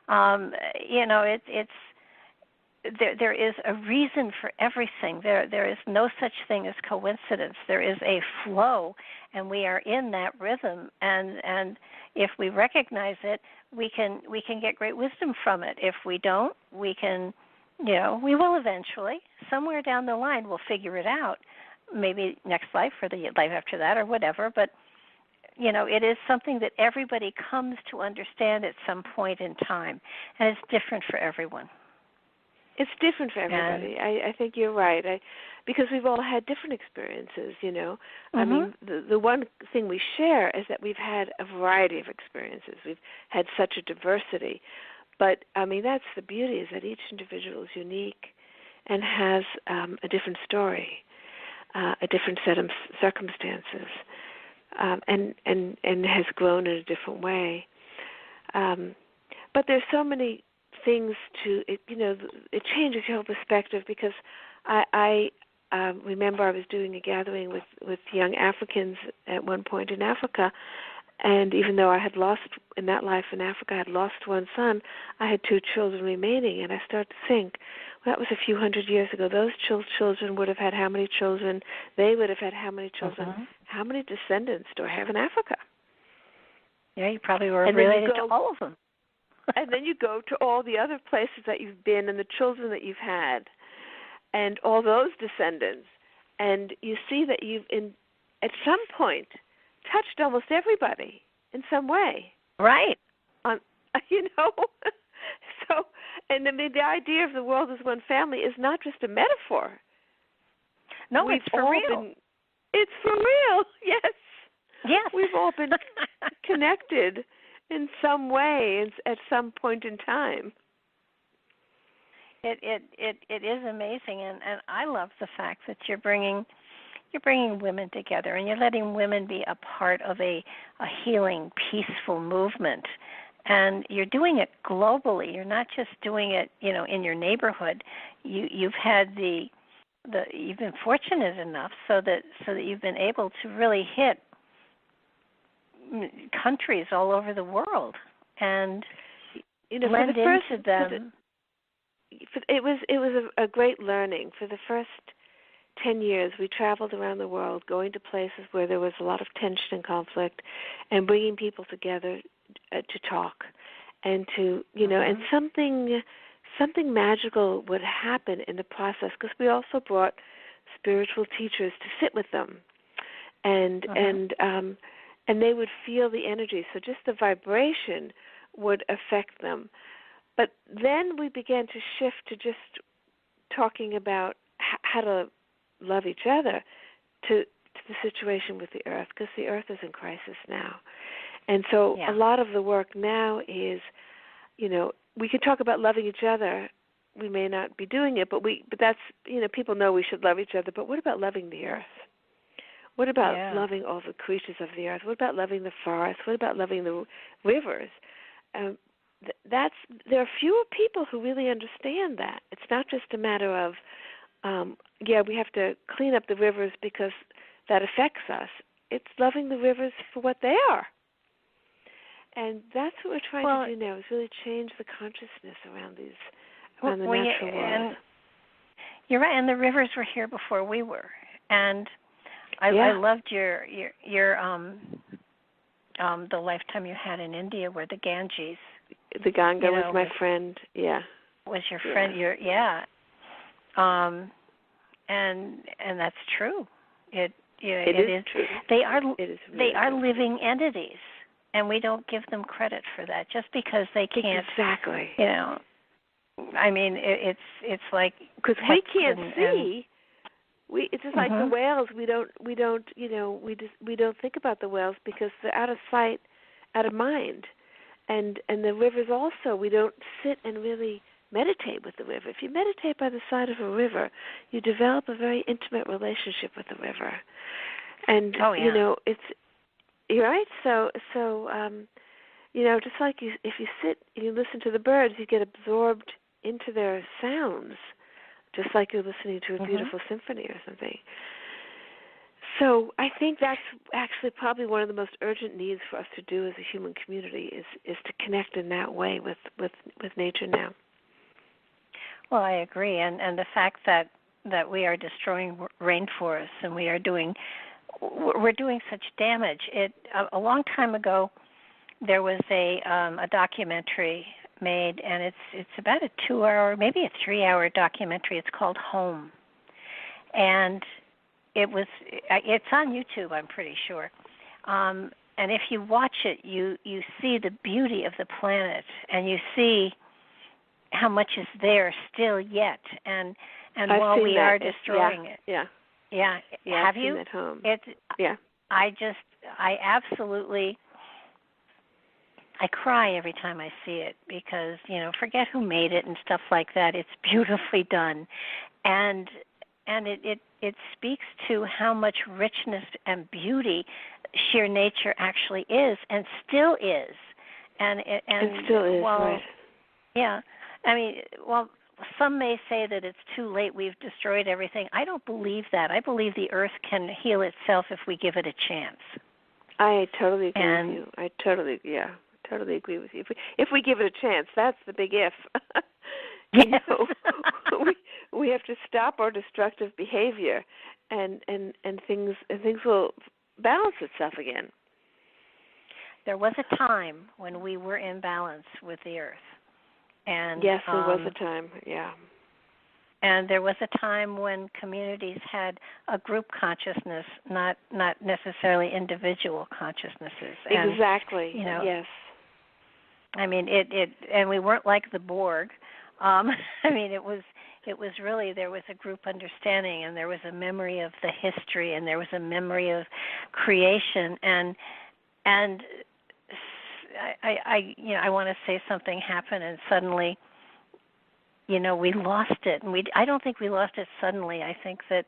it's there is a reason for everything. There is no such thing as coincidence. There is a flow, and we are in that rhythm. And if we recognize it, we can get great wisdom from it. If we don't, we can, we will eventually. Somewhere down the line, we'll figure it out. Maybe next life or the life after that or whatever. But it is something that everybody comes to understand at some point in time, and it's different for everyone. It's different for everybody. I think you're right. Because we've all had different experiences, I mean, the one thing we share is that we've had a variety of experiences. We've had such a diversity. But, I mean, that's the beauty, is that each individual is unique and has a different story, a different set of circumstances, and has grown in a different way. But there's so many things to it, it changes your whole perspective, because I remember I was doing a gathering with young Africans at one point in Africa, and even though I had lost, in that life in Africa, I had lost one son, I had 2 children remaining, and I started to think, well, that was a few hundred years ago. Those children would have had how many children? They would have had how many children? How many descendants do I have in Africa? Yeah, you probably were related to all of them. And then you go to all the other places that you've been and the children that you've had and all those descendants, and you see that you've, at some point, touched almost everybody in some way. Right. So, and the idea of the world as one family is not just a metaphor. No, it's for real. It's for real, yes. Yes. We've all been connected in some way at some point in time. It is amazing, and I love the fact that you're bringing women together, and you're letting women be a part of a healing, peaceful movement, and you're doing it globally. You're not just doing it, in your neighborhood. You've had you've been fortunate enough so that you've been able to really hit countries all over the world and blend into them. It was a great learning. For the first 10 years, we traveled around the world, going to places where there was a lot of tension and conflict, and bringing people together to talk, and to and something magical would happen in the process, because we also brought spiritual teachers to sit with them, and they would feel the energy. So just the vibration would affect them. But then we began to shift to just talking about how to love each other, to the situation with the earth, because the earth is in crisis now. And so a lot of the work now is, we can talk about loving each other. We may not be doing it, but that's, people know we should love each other. But what about loving the earth? What about loving all the creatures of the earth? What about loving the forests? What about loving the rivers? There are fewer people who really understand that. It's not just a matter of, we have to clean up the rivers because that affects us. It's loving the rivers for what they are. And that's what we're trying to do now, is really change the consciousness around the natural world. And you're right, and the rivers were here before we were. And I loved your the lifetime you had in India, where the Ganges. The Ganga was my friend. Yeah. Was your friend? And that's true. It is true. They are living entities, and we don't give them credit for that just because they can't. Exactly. I mean, it's like because we can't see. It's just like the whales. We don't think about the whales because they're out of sight, out of mind, and the rivers also. We don't sit and really meditate with the river. If you meditate by the side of a river, you develop a very intimate relationship with the river, and you're right. So just like if you sit and you listen to the birds, you get absorbed into their sounds, just like you're listening to a beautiful symphony or something. So I think that's actually probably one of the most urgent needs for us to do as a human community is to connect in that way with nature now. Well, I agree, and the fact that we are destroying rainforests and we're doing such damage. A long time ago, there was a documentary made, and it's about a 2-hour, maybe a 3-hour documentary. It's called Home, and it's on YouTube, I'm pretty sure. And if you watch it, you see the beauty of the planet, and you see how much is there still yet, and while we are destroying it. Yeah. Have you? At home. I absolutely, I cry every time I see it because, forget who made it and stuff like that. It's beautifully done, and it speaks to how much richness and beauty sheer nature actually is and still is, and still is, right? Yeah, I mean, well, some may say that it's too late, we've destroyed everything. I don't believe that. I believe the earth can heal itself if we give it a chance. I totally agree with you. I totally agree with you. If we give it a chance, that's the big if. Yes. We have to stop our destructive behavior, and things will balance itself again. There was a time when we were in balance with the earth. And, yes, there was a time, yeah. And there was a time when communities had a group consciousness, not necessarily individual consciousnesses. And, exactly. Yes. I mean, and we weren't like the Borg. I mean, it was really, there was a group understanding, and there was a memory of the history, and there was a memory of creation, and I want to say something happened, and suddenly, we lost it. And I don't think we lost it suddenly. I think that,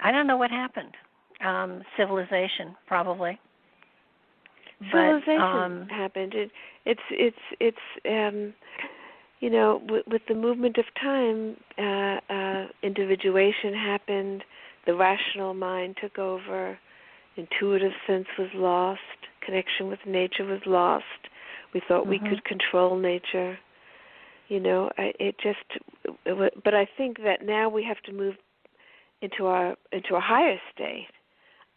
I don't know what happened. Civilization, probably. Civilization happened. It's with the movement of time, individuation happened. The rational mind took over. Intuitive sense was lost. Connection with nature was lost. We thought we could control nature. But I think that now we have to move into a higher state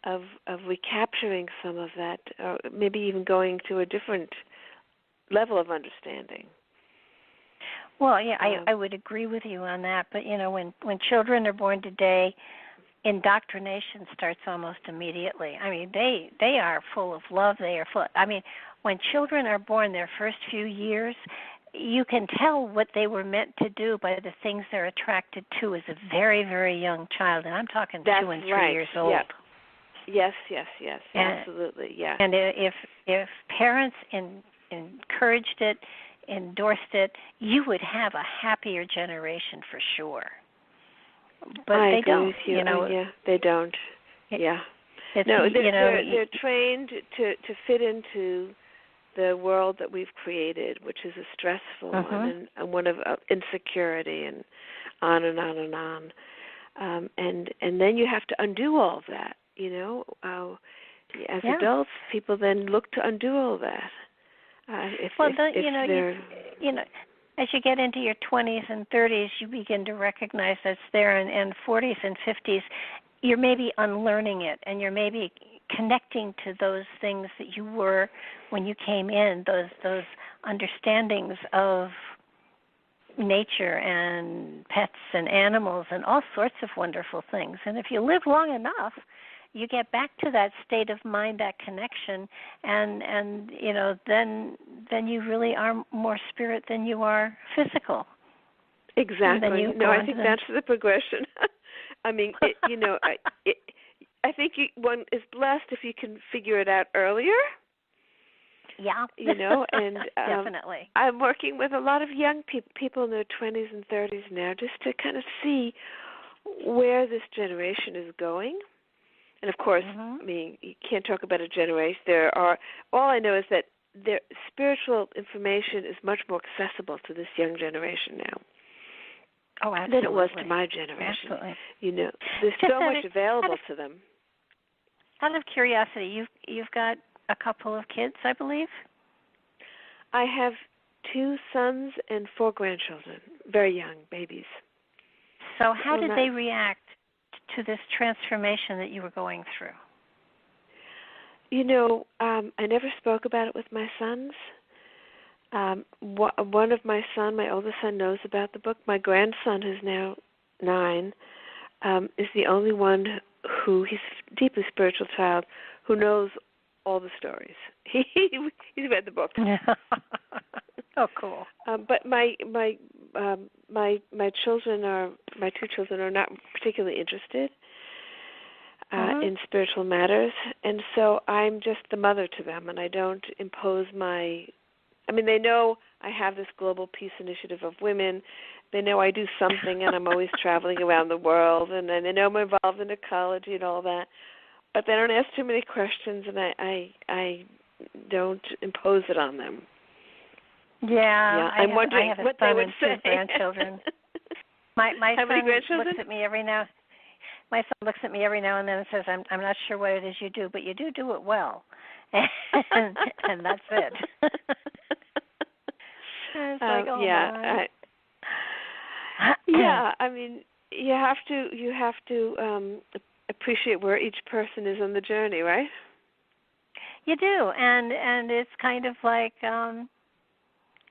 of recapturing some of that, or maybe even going to a different level of understanding. Well, yeah, I would agree with you on that. But when children are born today, indoctrination starts almost immediately. I mean, they are full of love. When children are born, their first few years, you can tell what they were meant to do by the things they're attracted to as a very, very young child. And I'm talking 2 and 3 years old. Yeah. Yes, absolutely, yeah. And if parents encouraged it, endorsed it, you would have a happier generation for sure. But I they agree don't. With you. They don't. Yeah. They're trained to fit into the world that we've created, which is a stressful one and one of insecurity and on and on and on. And then you have to undo all of that. As adults, people then look to undo all that. As you get into your 20s and 30s, you begin to recognize that's there, and 40s and 50s, you're maybe unlearning it, and you're maybe connecting to those things that you were when you came in, those understandings of nature and pets and animals and all sorts of wonderful things. And if you live long enough, you get back to that state of mind, that connection, and then you really are more spirit than you are physical. Exactly. I think that's the progression. I mean, I think one is blessed if you can figure it out earlier. Yeah. And definitely. I'm working with a lot of young people in their 20s and 30s now, just to kind of see where this generation is going. And of course, I mean, you can't talk about a generation. All I know is that their spiritual information is much more accessible to this young generation now. Oh, absolutely. Than it was to my generation. Absolutely. There's so much available to them. Out of curiosity, you've got a couple of kids, I believe? I have 2 sons and 4 grandchildren, very young babies. So how did they react to this transformation that you were going through? I never spoke about it with my sons. One of my oldest son, knows about the book. My grandson, who's now 9, is the only one he's a deeply spiritual child, who knows all the stories. He's read the book. Oh, cool. But my children my 2 children are not particularly interested in spiritual matters, and so I'm just the mother to them, and I don't impose they know I have this global peace initiative of women. They know I do something, and I'm always traveling around the world, and they know I'm involved in ecology and all that. But they don't ask too many questions, and I don't impose it on them. Yeah, I'm wondering I have what they would say. 2 grandchildren. My How many son grandchildren? looks at me every now. My son looks at me every now and then and says, "I'm not sure what it is you do, but you do it well," and that's it. It's like, oh my. You have to appreciate where each person is on the journey, right? You do, and it's kind of like, I'm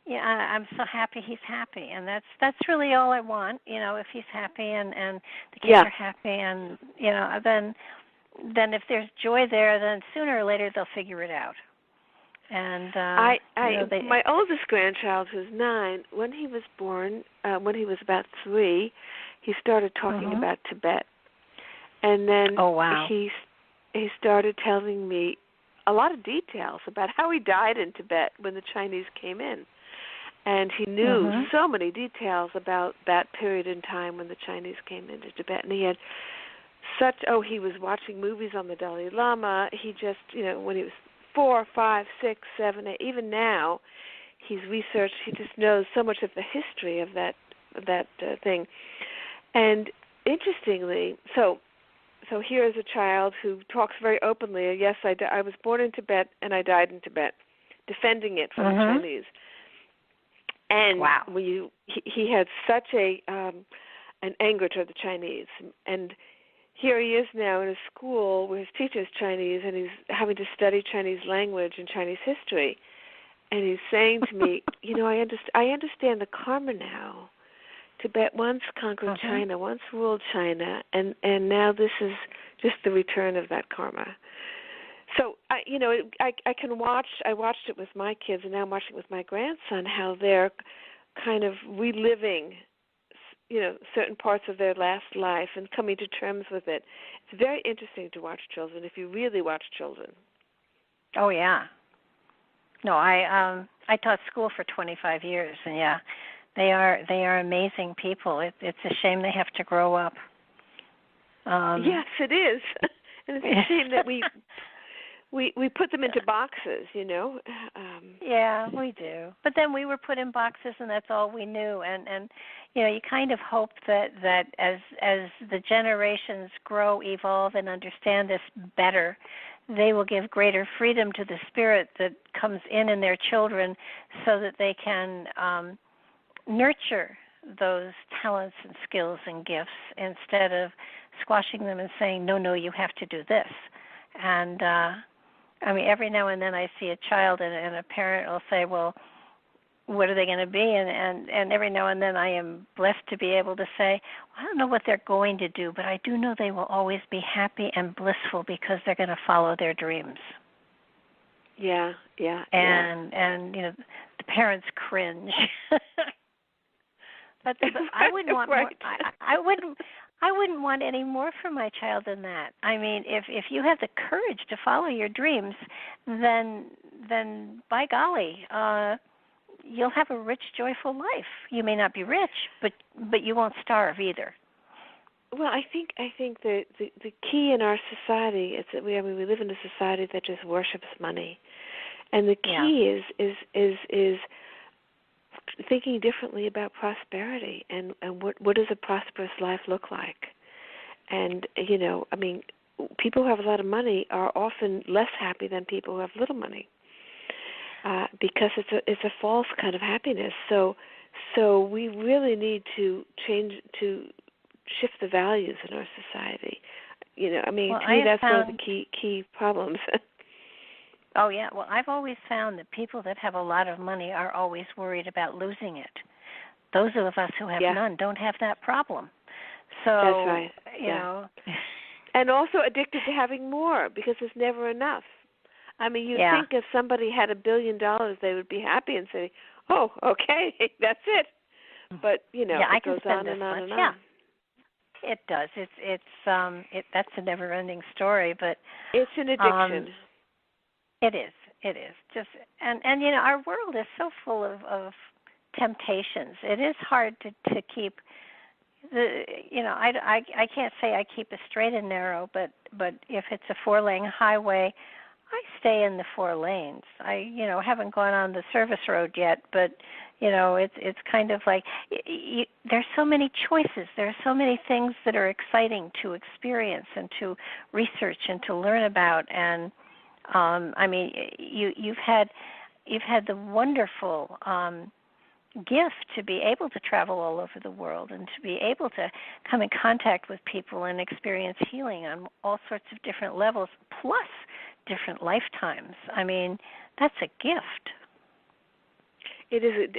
so happy he's happy, and that's really all I want. If he's happy and the kids are happy, and then if there's joy there, then sooner or later they'll figure it out. And my oldest grandchild, who's 9, when he was born, when he was about 3, he started talking about Tibet, and then he started telling me a lot of details about how he died in Tibet when the Chinese came in, and he knew so many details about that period in time when the Chinese came into Tibet, and he had he was watching movies on the Dalai Lama. He just, when he was 4, 5, 6, 7, 8, even now, he's researched. He just knows so much of the history of that thing. And interestingly, so here is a child who talks very openly. Yes, I was born in Tibet and I died in Tibet, defending it from the Chinese. And he had such an anger toward the Chinese, and here he is now in a school where his teacher is Chinese, and he's having to study Chinese language and Chinese history. And he's saying to me, I understand the karma now. Tibet once conquered China, once ruled China, and now this is just the return of that karma. So I can watch. I watched it with my kids, and now I'm watching it with my grandson. How they're kind of reliving certain parts of their last life and coming to terms with it. It's very interesting to watch children, if you really watch children. Oh, yeah. No, I taught school for 25 years, and they are amazing people. It's a shame they have to grow up. Yes, it is. And it's a shame that we put them into boxes, Yeah, we do. But then we were put in boxes, and that's all we knew. And you kind of hope that as the generations grow, evolve, and understand this better, they will give greater freedom to the spirit that comes in their children, so that they can nurture those talents and skills and gifts instead of squashing them and saying, no, you have to do this. And every now and then I see a child and a parent will say, well, what are they going to be? And every now and then I am blessed to be able to say, well, I don't know what they're going to do, but I do know they will always be happy and blissful because they're going to follow their dreams. Yeah. And the parents cringe. but I wouldn't want more, I wouldn't want any more for my child than that. If you have the courage to follow your dreams, then by golly, you'll have a rich, joyful life. You may not be rich, but you won't starve either. Well, I think the key in our society is that we live in a society that just worships money, and the key is thinking differently about prosperity and what does a prosperous life look like. And people who have a lot of money are often less happy than people who have little money. because it's a false kind of happiness. So we really need to shift the values in our society. To me, that's one of the key problems. Oh, yeah. Well, I've always found that people that have a lot of money are always worried about losing it. Those of us who have none don't have that problem. So, that's right. you know. And also addicted to having more because there's never enough. I mean, you'd think if somebody had $1 billion, they would be happy and say, oh, okay, that's it. But, it goes on and on and on. Yeah. It does. That's a never-ending story, but it's an addiction. It is. Just and our world is so full of temptations. It is hard to keep I can't say I keep it straight and narrow, but if it's a 4-lane highway, I stay in the 4 lanes. I haven't gone on the service road yet, but it's kind of like there's so many choices. There's so many things that are exciting to experience and to research and to learn about. And you've had the wonderful gift to be able to travel all over the world and to be able to come in contact with people and experience healing on all sorts of different levels, plus different lifetimes. I mean, that's a gift. It is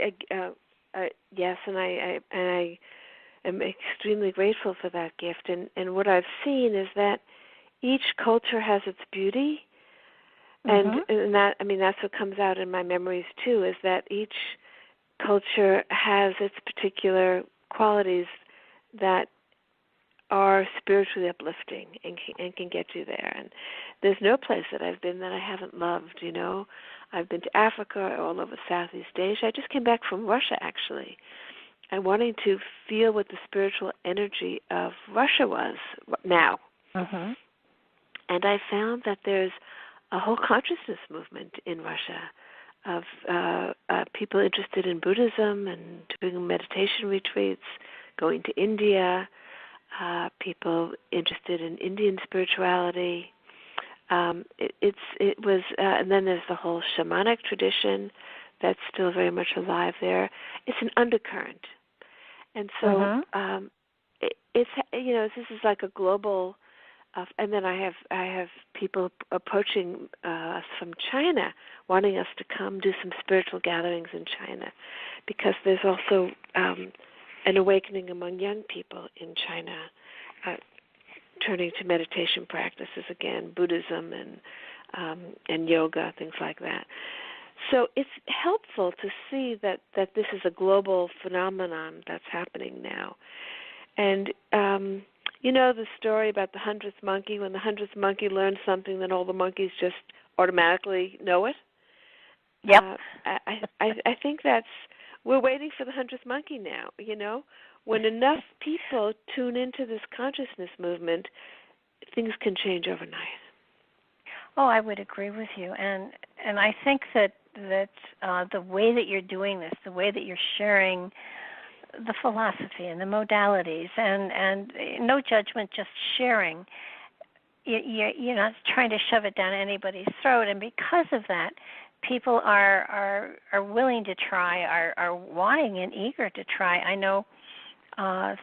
yes, and I am extremely grateful for that gift. And what I've seen is that each culture has its beauty, and that that's what comes out in my memories too. Is that each culture has its particular qualities that are spiritually uplifting and can get you there. And there's no place that I've been that I haven't loved, I've been to Africa, all over Southeast Asia. I just came back from Russia, actually, and wanting to feel what the spiritual energy of Russia was now. Mm-hmm. And I found that there's a whole consciousness movement in Russia of people interested in Buddhism and doing meditation retreats, going to India, people interested in Indian spirituality. It was, and then there's the whole shamanic tradition that's still very much alive there. It's an undercurrent, and so this is like a global. And then I have people approaching us from China, wanting us to come do some spiritual gatherings in China, because there's also an awakening among young people in China, turning to meditation practices again, Buddhism and yoga, things like that. So it's helpful to see that this is a global phenomenon that's happening now. And the story about the 100th monkey. When the 100th monkey learns something, then all the monkeys just automatically know it. Yep. I think we're waiting for the 100th monkey now. When enough people tune into this consciousness movement, things can change overnight. Oh, I would agree with you, and I think that the way that you're doing this, the way that you're sharing the philosophy and the modalities, and no judgment, just sharing. You're not trying to shove it down anybody's throat, and because of that, people are willing to try, are wanting and eager to try. I know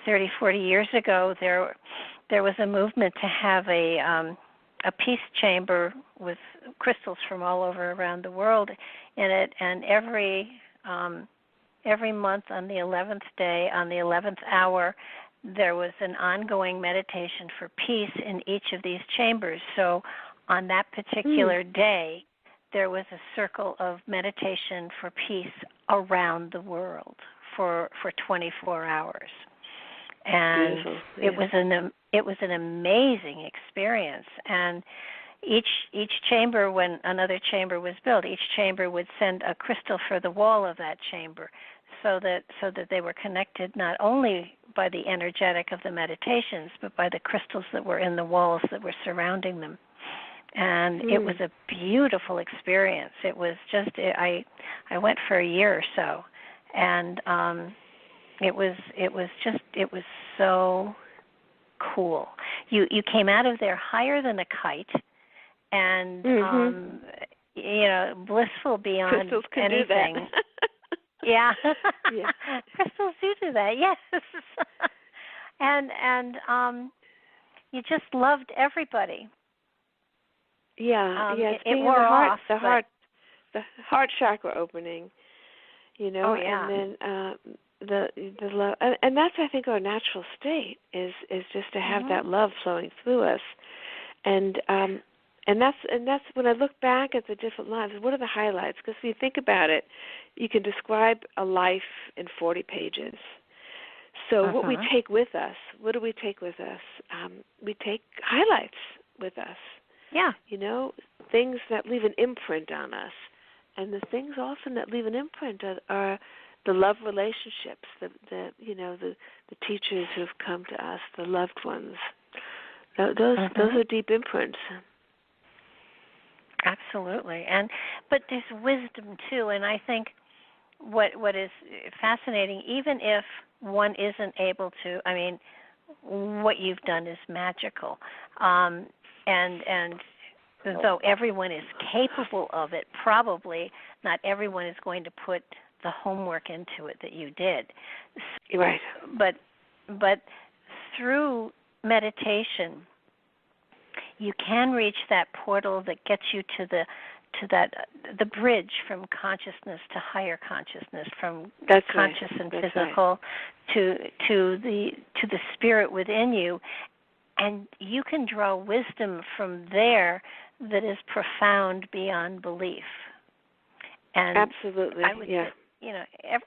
30, 40 years ago there was a movement to have a peace chamber with crystals from all over around the world in it, and every month on the 11th day, on the 11th hour, there was an ongoing meditation for peace in each of these chambers. So on that particular day, there was a circle of meditation for peace around the world for 24 hours. And it was an amazing experience. And each chamber, when another chamber was built, each chamber would send a crystal for the wall of that chamber, so that they were connected not only by the energetic of the meditations, but by the crystals that were in the walls that were surrounding them. And it was a beautiful experience. It was just, I went for a year or so, and it was so cool. You came out of there higher than a kite, and blissful beyond crystals can anything. Do that. Yeah. Yeah. Crystals do that. Yes. and you just loved everybody. Yeah. It wore off. The heart chakra opening. Oh, yeah. And then the love, and that's, I think, our natural state is just to have that love flowing through us, and that's when I look back at the different lives. What are the highlights? Because if you think about it, you can describe a life in 40 pages. So what we take with us, what do we take with us? We take highlights with us. Yeah. Things that leave an imprint on us. And the things often that leave an imprint are the love relationships, the teachers who have come to us, the loved ones. Those are deep imprints. Absolutely. But there's wisdom too, and I think what is fascinating, even if one isn't able to, what you've done is magical. And though everyone is capable of it, probably not everyone is going to put the homework into it that you did. Right. But through meditation, you can reach that portal that gets you to the bridge from consciousness to higher consciousness, from conscious and physical to the spirit within you, and you can draw wisdom from there that is profound beyond belief. And absolutely, I would say,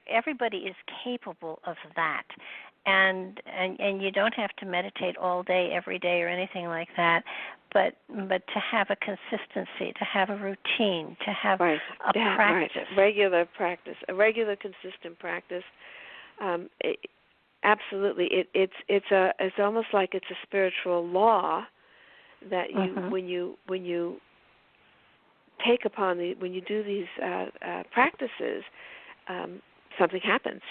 everybody is capable of that. And you don't have to meditate all day, every day, or anything like that, but to have a consistency, to have a routine, to have a practice. Regular practice, a regular, consistent practice. Absolutely, it's almost like it's a spiritual law that you when you take upon when you do these practices, something happens.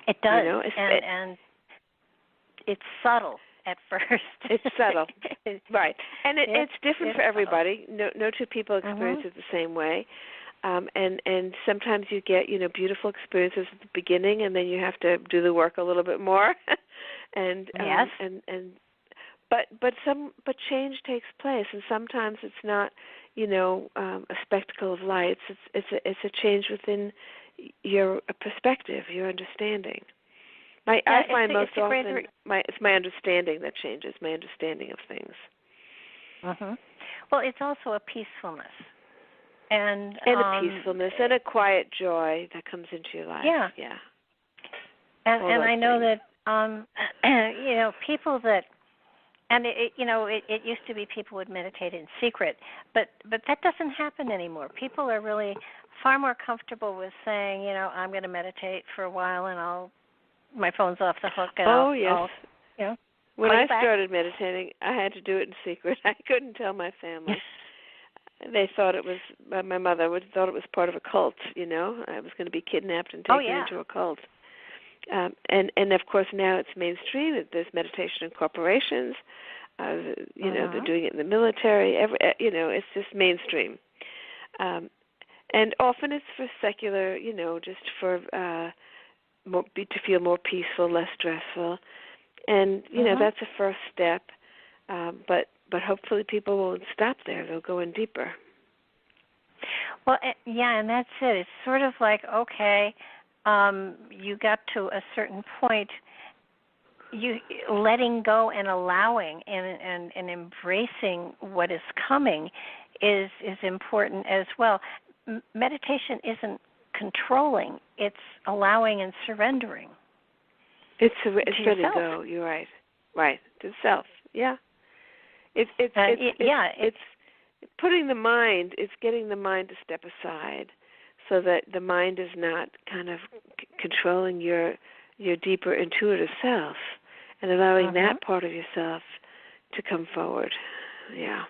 It does, and it's subtle at first. It's subtle, right? And it's different for everybody. No two people experience it the same way. And sometimes you get beautiful experiences at the beginning, and then you have to do the work a little bit more. But change takes place, and sometimes it's not a spectacle of lights. It's a change within your perspective, your understanding. I find most often it's my understanding that changes, my understanding of things. Well, it's also a peacefulness. And a peacefulness and a quiet joy that comes into your life. Yeah. And I know that people that, and it used to be people would meditate in secret, but that doesn't happen anymore. People are really far more comfortable with saying, I'm going to meditate for a while, and my phone's off the hook. And when I started meditating, I had to do it in secret. I couldn't tell my family. They thought it was, my mother thought it was part of a cult, I was going to be kidnapped and taken into a cult. And of course now it's mainstream. There's meditation in corporations. They're doing it in the military. It's just mainstream. And often it's for secular, just for to feel more peaceful, less stressful. And, that's a first step. But hopefully people won't stop there. They'll go in deeper. Well, and that's it. It's sort of like, okay, you got to a certain point, you letting go and allowing and embracing what is coming is important as well. Meditation isn't controlling. It's allowing and surrendering. It's letting go. You're right. Right. To self. Yeah. It's putting the mind. It's getting the mind to step aside, so that the mind is not kind of controlling your deeper intuitive self, and allowing that part of yourself to come forward. Yeah.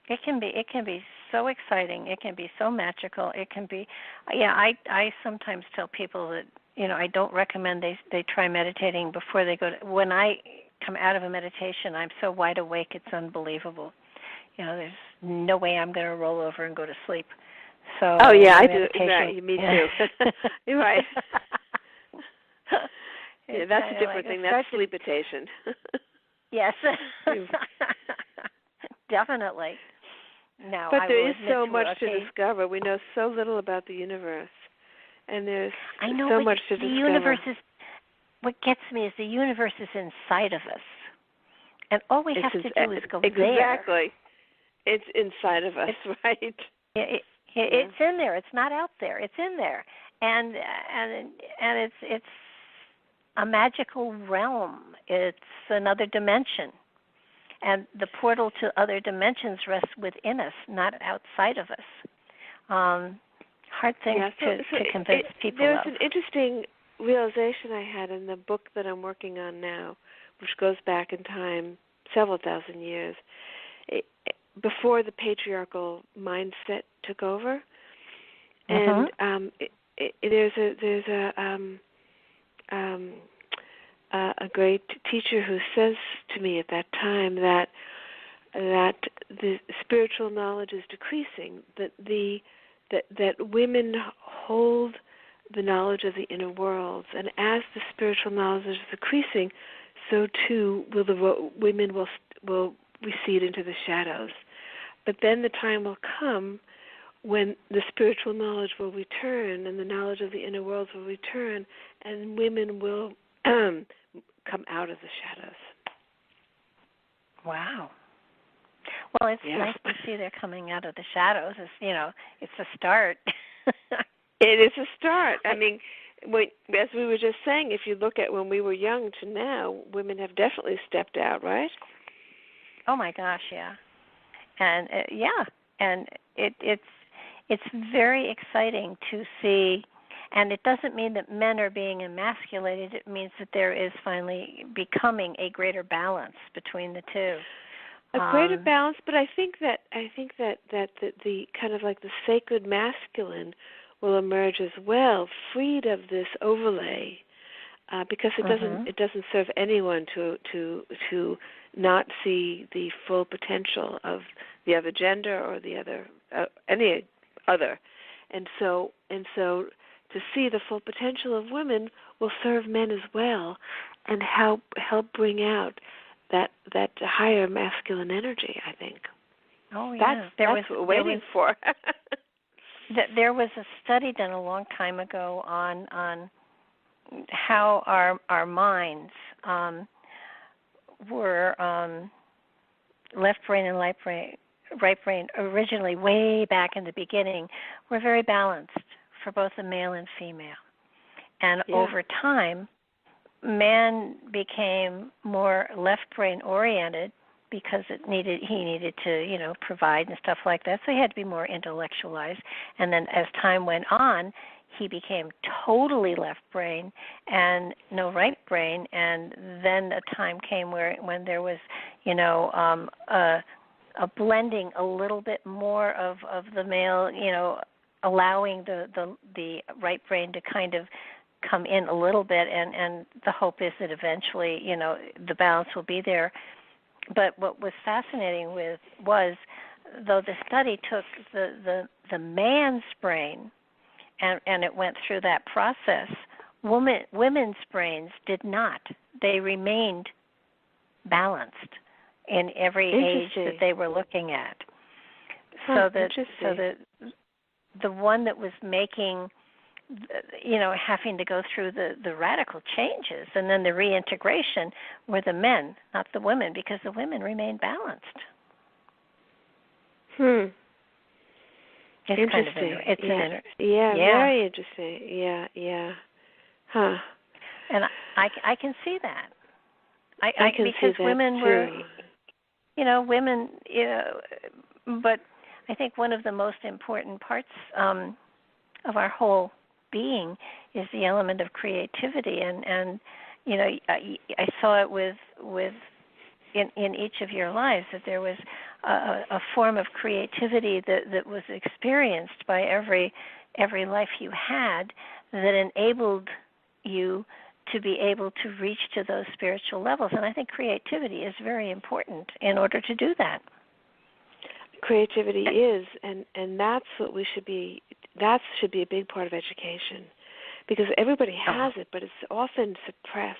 It can be so exciting. It can be so magical. It can be. I sometimes tell people that I don't recommend they try meditating before they go to. When I come out of a meditation, I'm so wide awake, it's unbelievable. there's no way I'm going to roll over and go to sleep. So I do. Exactly. Me too. You're right. Yeah, that's a different thing. That's sleepitation. Yes. Definitely. Now, but there is so much to discover. We know so little about the universe, and there's so much to discover. The universe is, what gets me is the universe is inside of us, and all we have to do is go exactly. there. Exactly. It's inside of us, right? It's in there. It's not out there. It's in there, and it's a magical realm. It's another dimension. And the portal to other dimensions rests within us, not outside of us. Hard thing to convince people There's of. An interesting realization I had in the book that I'm working on now, which goes back in time several thousand years, before the patriarchal mindset took over. And there's a great teacher who says to me at that time that the spiritual knowledge is decreasing, that women hold the knowledge of the inner worlds, and as the spiritual knowledge is decreasing, so too will the women will recede into the shadows. But then the time will come when the spiritual knowledge will return and the knowledge of the inner worlds will return, and women will come out of the shadows. Wow. Well, it's nice to see they're coming out of the shadows. It's a start. It is a start. I mean, as we were just saying, if you look at when we were young to now, women have definitely stepped out, right? Oh my gosh, yeah. And and it's very exciting to see. And it doesn't mean that men are being emasculated. It means that there is finally becoming a greater balance between the two. A greater balance, but I think that the kind of like the sacred masculine will emerge as well, freed of this overlay, because it doesn't serve anyone to not see the full potential of the other gender or the other any other, and so to see the full potential of women will serve men as well, and help bring out that higher masculine energy, I think. Oh yeah, that's what we're waiting for. There was a study done a long time ago on how our minds were left brain and right brain originally, way back in the beginning, were very balanced for both the male and female. And over time, man became more left brain oriented because he needed to, provide and stuff like that. So he had to be more intellectualized. And then as time went on, he became totally left brain and no right brain. And then a time came when there was, a blending a little bit more of the male, allowing the right brain to kind of come in a little bit, and the hope is that eventually, the balance will be there. But what was fascinating was, though the study took the man's brain and it went through that process, women's brains did not. They remained balanced in every age that they were looking at. So the one that was making, having to go through the radical changes and then the reintegration were the men, not the women, because the women remained balanced. It's interesting. Very interesting. Yeah. Huh. And I can see that. I can because see that women too. were, women, but I think one of the most important parts of our whole being is the element of creativity, and I saw it with in each of your lives that there was a form of creativity that was experienced by every life you had that enabled you to be able to reach to those spiritual levels. And I think creativity is very important in order to do that. creativity is, and that's what we should be. That should be a big part of education, because everybody has it, but it's often suppressed.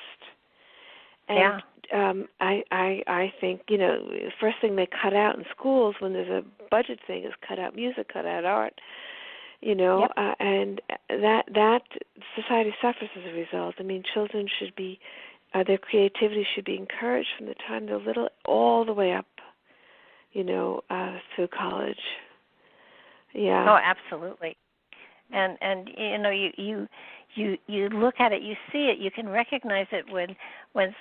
And I think, the first thing they cut out in schools when there's a budget thing is cut out music, cut out art, and that society suffers as a result. I mean, children should be, their creativity should be encouraged from the time they're little all the way up, through college. Yeah. Oh, absolutely. And you look at it, you see it, you can recognize it when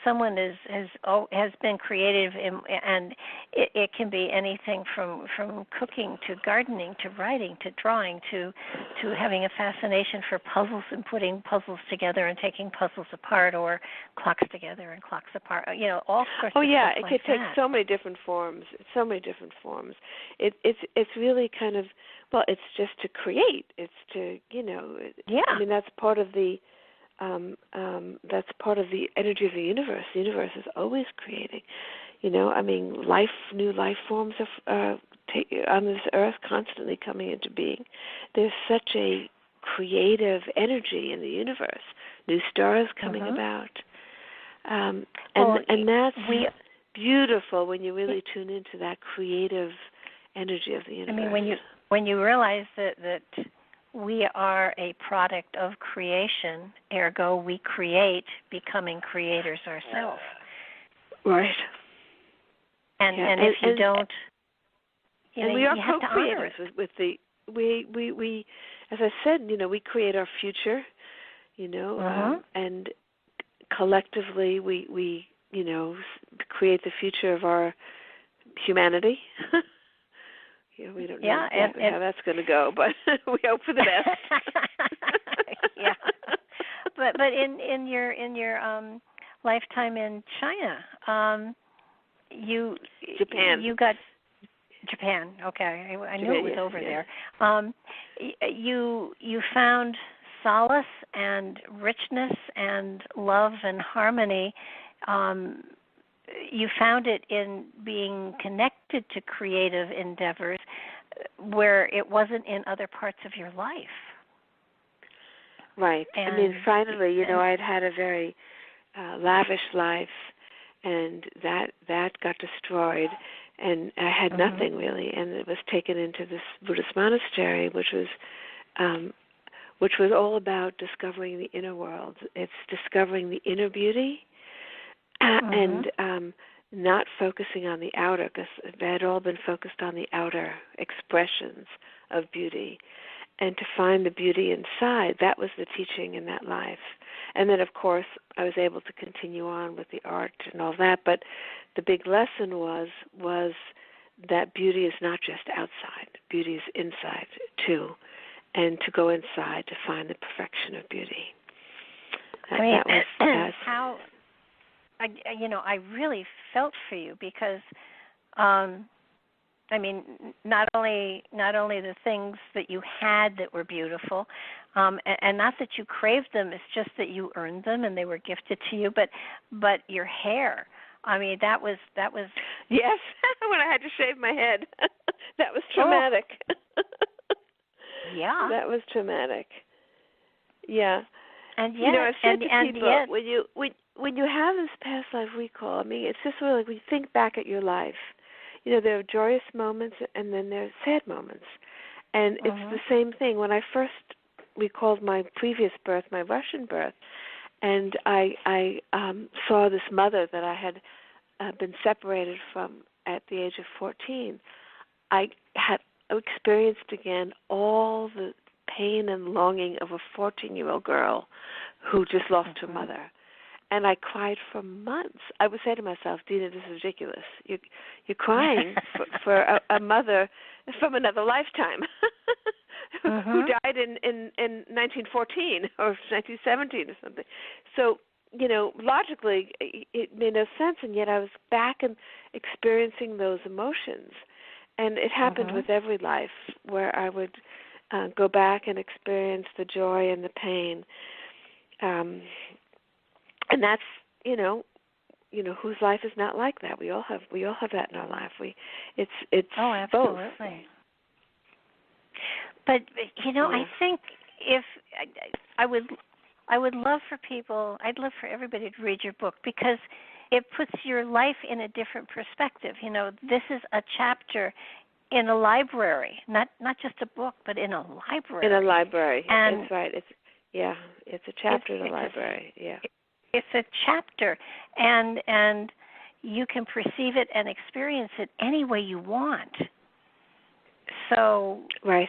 someone has been creative, and it can be anything from cooking to gardening to writing to drawing to having a fascination for puzzles and putting puzzles together and taking puzzles apart, or clocks together and clocks apart. All sorts. Oh of yeah, stuff it like could take that. so many different forms. It's really kind of, well, it's just to create. It's to I mean, that's part of the energy of the universe. The universe is always creating. I mean, new life forms are on this earth constantly coming into being. There's such a creative energy in the universe. New stars coming about, and that's beautiful when you really tune into that creative energy of the universe. I mean, when you realize that we are a product of creation, ergo we create, becoming creators ourselves. Right. And if you don't, and we are you have to honor co-creators with the we as I said, we create our future, and collectively we create the future of our humanity. We don't know exactly how that's going to go, but we hope for the best. Yeah, but in your lifetime in China, you got Japan. Okay, I knew it was over there. You found solace and richness and love and harmony. You found it in being connected to creative endeavors where it wasn't in other parts of your life. Right. And, I mean, finally, I'd had a very lavish life, and that got destroyed, and I had nothing really, and it was taken into this Buddhist monastery, which was all about discovering the inner world. It's discovering the inner beauty. And not focusing on the outer, because it had all been focused on the outer expressions of beauty. And to find the beauty inside, that was the teaching in that life. And then, of course, I was able to continue on with the art and all that. But the big lesson was that beauty is not just outside. Beauty is inside, too. And to go inside to find the perfection of beauty. How... I really felt for you because, not only the things that you had that were beautiful, and not that you craved them, it's just that you earned them and they were gifted to you. But your hair, I mean, that was. Yes, when I had to shave my head, that was traumatic. Yeah, that was traumatic. Yeah, and yet, I've said to people, when you have this past life recall, I mean, it's just sort of like when you think back at your life, there are joyous moments and then there are sad moments. And it's the same thing. When I first recalled my previous birth, my Russian birth, and I saw this mother that I had been separated from at the age of 14, I had experienced again all the pain and longing of a 14-year-old girl who just lost her mother. And I cried for months. I would say to myself, Dena, this is ridiculous. You're crying for a mother from another lifetime who died in 1914 or 1917 or something. So, logically, it made no sense, and yet I was back and experiencing those emotions. And it happened with every life where I would go back and experience the joy and the pain. And that's, whose life is not like that. We all have that in our life. It's absolutely. Both. But I think if I would love for people, I'd love for everybody to read your book, because it puts your life in a different perspective. This is a chapter in a library, not just a book, but in a library. In a library, and that's right. It's a chapter in a library. It's a chapter, and you can perceive it and experience it any way you want. So right.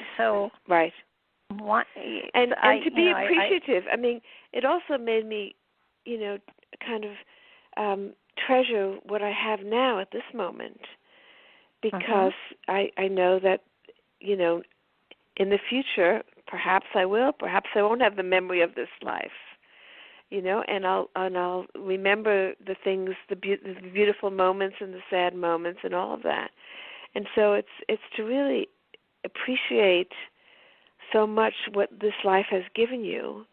What, and to be appreciative. It also made me, kind of treasure what I have now at this moment, because I know that, in the future, perhaps I will, perhaps I won't have the memory of this life, and I'll remember the things, the beautiful moments and the sad moments and all of that, and so it's to really appreciate so much what this life has given you,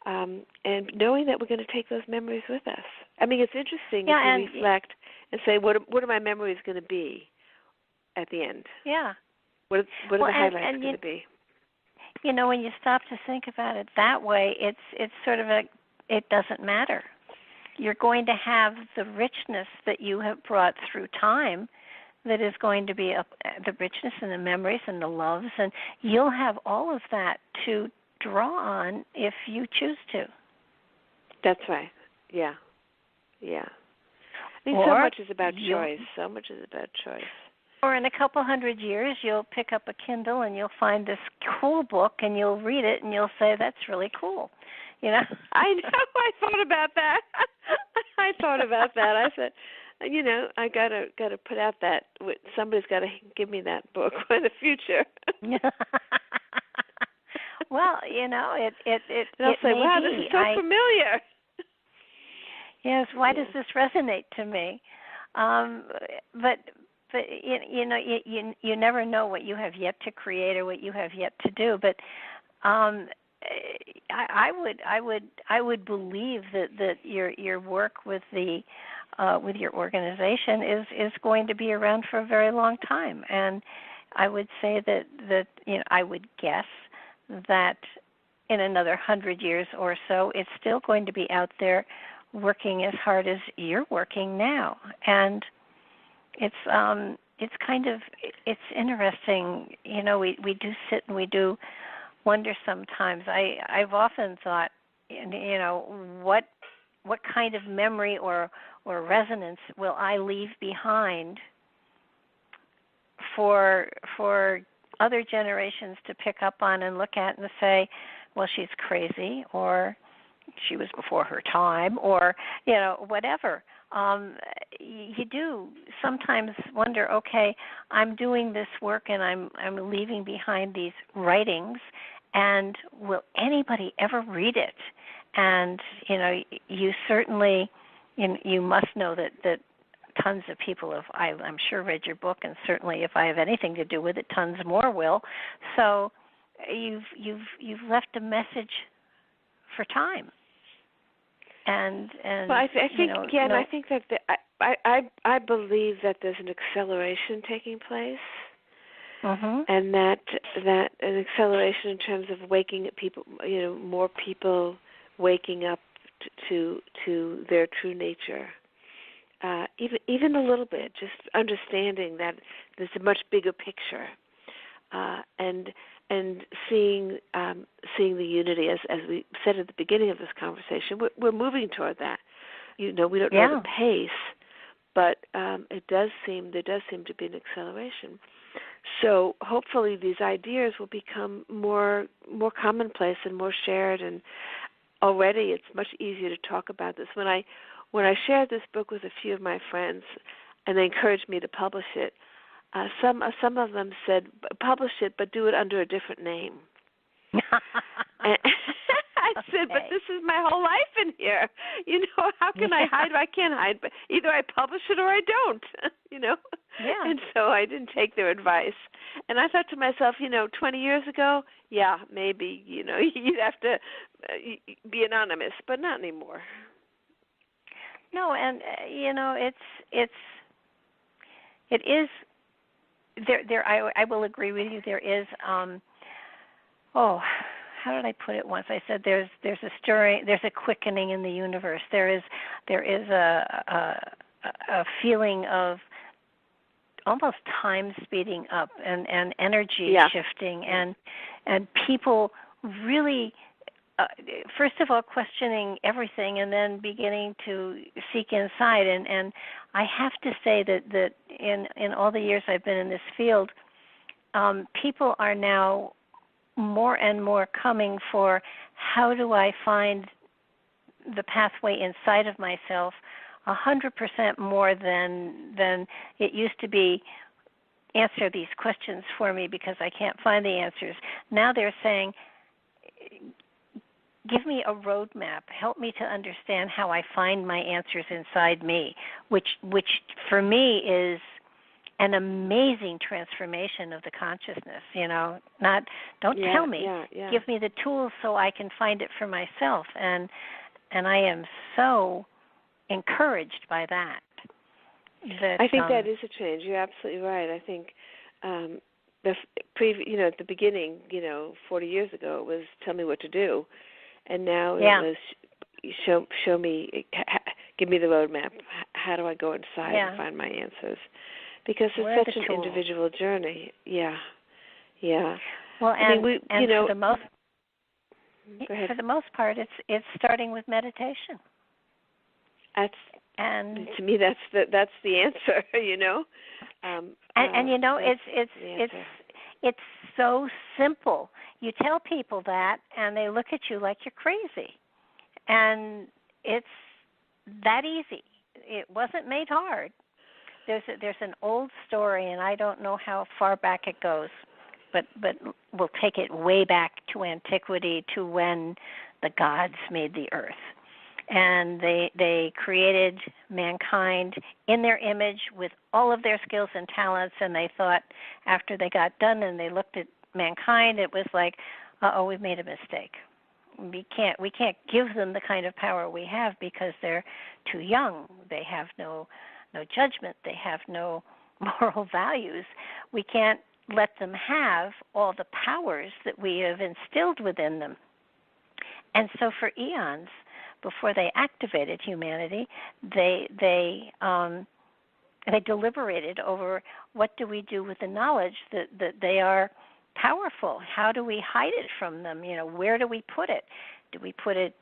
and knowing that we're going to take those memories with us. It's interesting if you reflect and say, what are my memories going to be at the end? Yeah. What are the highlights going to be? When you stop to think about it that way, it's sort of it doesn't matter. You're going to have the richness that you have brought through time, that is going to be the richness and the memories and the loves, and you'll have all of that to draw on if you choose to. That's right. Yeah. So much is about choice. So much is about choice. Or in a couple 100 years, you'll pick up a Kindle and you'll find this cool book and you'll read it and you'll say, that's really cool. I know. I thought about that. I said, I gotta put out that. Somebody's got to give me that book for the future. Well, it. They'll say, "Wow, this is so familiar." Yes. Why does this resonate to me? But you never know what you have yet to create or what you have yet to do. But I would believe that your work with with your organization is going to be around for a very long time, and I would say that I would guess that in another 100 years or so, it's still going to be out there working as hard as you're working now, and it's interesting. We do sit and we do wonder sometimes. I've often thought, what kind of memory or resonance will I leave behind for other generations to pick up on and look at and say, well, she's crazy, or she was before her time, or whatever. You do sometimes wonder, okay, I'm doing this work and I'm leaving behind these writings, and will anybody ever read it? And you certainly, you must know that tons of people have, I'm sure, read your book, and certainly if I have anything to do with it, tons more will. So you've left a message for time. And well, I think again, I think that I believe that there's an acceleration taking place, and that an acceleration in terms of waking up people, more people waking up to their true nature, even a little bit, just understanding that there's a much bigger picture, and seeing the unity, as we said at the beginning of this conversation. We're moving toward that. We don't know the pace, but there does seem to be an acceleration. So hopefully these ideas will become more commonplace and more shared. And already it's much easier to talk about this. When I shared this book with a few of my friends, and they encouraged me to publish it, some of them said, publish it, but do it under a different name. And I said, but this is my whole life in here. How can I hide? I can't hide, but either I publish it or I don't, Yeah. And so I didn't take their advice. And I thought to myself, 20 years ago, yeah, maybe, you'd have to be anonymous, but not anymore. No, and it is there. I will agree with you. There is. How did I put it once? I said there's a stirring, there's a quickening in the universe. There is a feeling of almost time speeding up and energy shifting and people really first of all questioning everything and then beginning to seek inside and I have to say that in all the years I've been in this field, people are now more and more coming for how do I find the pathway inside of myself 100% more than it used to be. Answer these questions for me because I can't find the answers. Now they're saying, give me a roadmap. Help me to understand how I find my answers inside me, which for me is an amazing transformation of the consciousness. Don't tell me. Give me the tools so I can find it for myself. And I am so encouraged by that. I think that is a change. You're absolutely right. I think at the beginning, 40 years ago, it was tell me what to do, and now it was show me, give me the roadmap. How do I go inside and find my answers? Because it's such an individual journey. Yeah. Well, for the most, go ahead. For the most part, it's starting with meditation. And to me, that's the answer. It's so simple. You tell people that, and they look at you like you're crazy, and it's that easy. It wasn't made hard. There's an old story, and I don't know how far back it goes, but we'll take it way back to antiquity, to when the gods made the earth. And they created mankind in their image with all of their skills and talents, and they thought after they got done and they looked at mankind, it was like, we've made a mistake. We can't give them the kind of power we have because they're too young. They have no judgment. They have no moral values. We can't let them have all the powers that we have instilled within them. And so for eons, before they activated humanity, they deliberated over what do we do with the knowledge that they are powerful? How do we hide it from them? Where do we put it? Do we put it?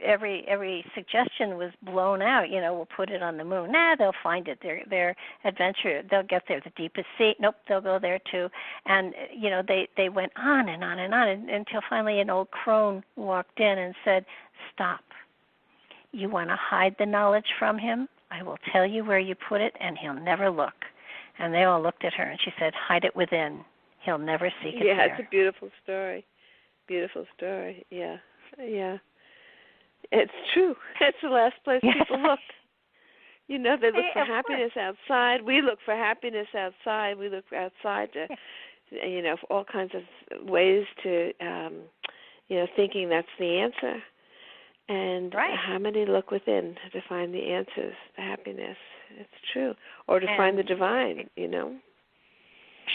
Every suggestion was blown out. We'll put it on the moon. They'll find it. They're adventure. They'll get there. The deepest sea. Nope, they'll go there too. And they went on and on and on until finally an old crone walked in and said, "Stop. You want to hide the knowledge from him? I will tell you where you put it, and he'll never look." And they all looked at her, and she said, "Hide it within. He'll never seek it there." Yeah, it's a beautiful story. Beautiful story. Yeah. It's true. It's the last place people look. They look for happiness outside. We look for happiness outside. We look outside to, for all kinds of ways to, thinking that's the answer. And how many look within to find the answers, the happiness? It's true. Or to find the divine,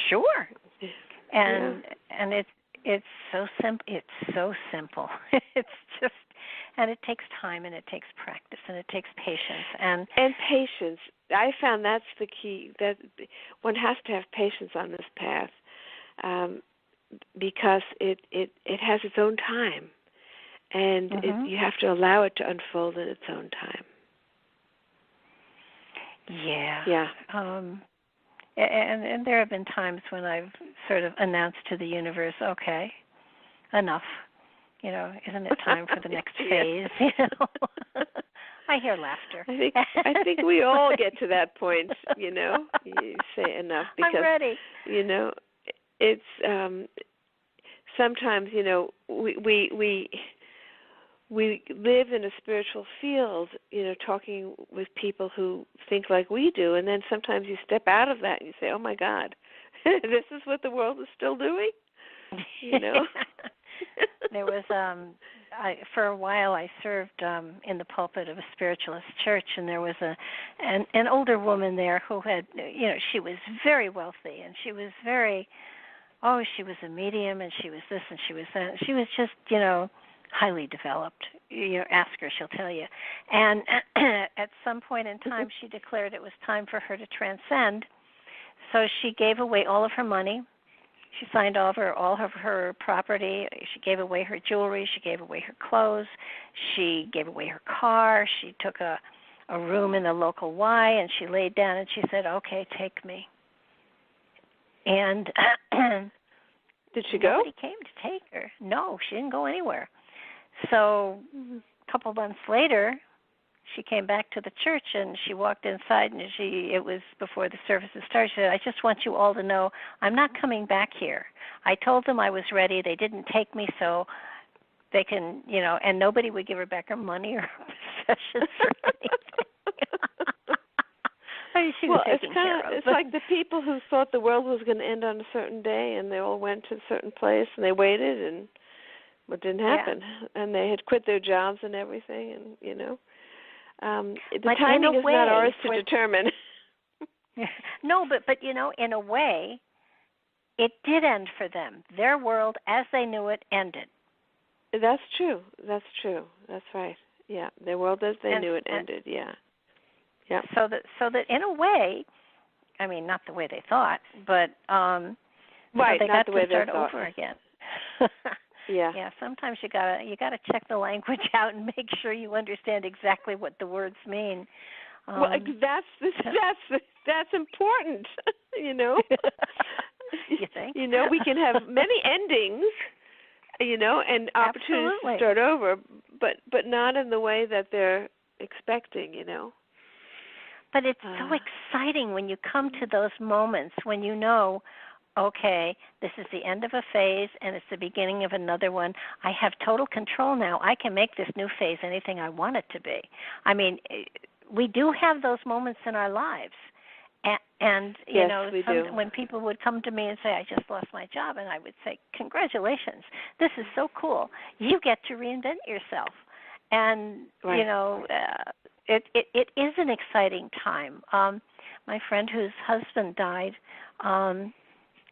Sure. And it's so simple. It's so simple. It's just, and it takes time, and it takes practice, and it takes patience, and patience. I found that's the key. That one has to have patience on this path, because it has its own time, and you have to allow it to unfold in its own time. Yeah. And there have been times when I've sort of announced to the universe, okay, enough. Isn't it time for the next phase? I hear laughter. I think we all get to that point. You say enough because I'm ready. It's sometimes we live in a spiritual field, talking with people who think like we do, and then sometimes you step out of that and you say, oh, my God, this is what the world is still doing? There was for a while I served in the pulpit of a spiritualist church, and there was an older woman there who had, she was very wealthy, and she was she was a medium, and she was this and she was that. She was just, highly developed. Ask her, she'll tell you. And at some point in time, she declared it was time for her to transcend. So she gave away all of her money. She signed over all of her property. She gave away her jewelry. She gave away her clothes. She gave away her car. She took a room in the local Y, and she laid down and she said, "Okay, take me." And did she go? Nobody came to take her. No, she didn't go anywhere. So a couple months later, she came back to the church, and she walked inside, and it was before the services started. She said, "I just want you all to know I'm not coming back here. I told them I was ready. They didn't take me, so they can, and nobody would give her back her money or her possessions or anything." I mean, she was taken care of. It's like the people who thought the world was going to end on a certain day, and they all went to a certain place, and they waited, and what didn't happen. Yeah. And they had quit their jobs and everything, and, the timing is not ours to determine. No, but in a way, it did end for them. Their world, as they knew it, ended. That's true. That's right. Yeah, their world as they knew it ended. Yeah. Yeah. So that in a way, I mean, not the way they thought, but right, so they not got the way to start they thought. over again. Yeah. Yeah. Sometimes you gotta check the language out and make sure you understand exactly what the words mean. Well, that's important. You think? We can have many endings, and opportunities to start over, but not in the way that they're expecting. But it's so exciting when you come to those moments when okay, this is the end of a phase and it's the beginning of another one. I have total control now. I can make this new phase anything I want it to be. I mean, we do have those moments in our lives. And yes, when people would come to me and say, "I just lost my job," and I would say, "Congratulations. This is so cool. You get to reinvent yourself." And, right. It is an exciting time. My friend whose husband died,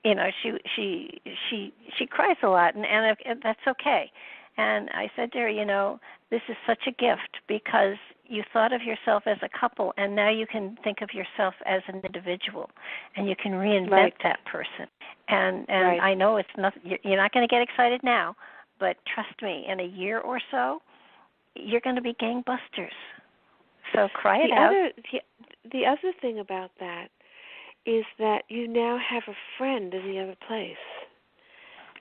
she cries a lot, and that's okay. And I said to her, this is such a gift because you thought of yourself as a couple, and now you can think of yourself as an individual, and you can reinvent that person. And right. I know it's not. You're not going to get excited now, but trust me, in a year or so, you're going to be gangbusters. So cry it out. The other thing about that is that you now have a friend in the other place.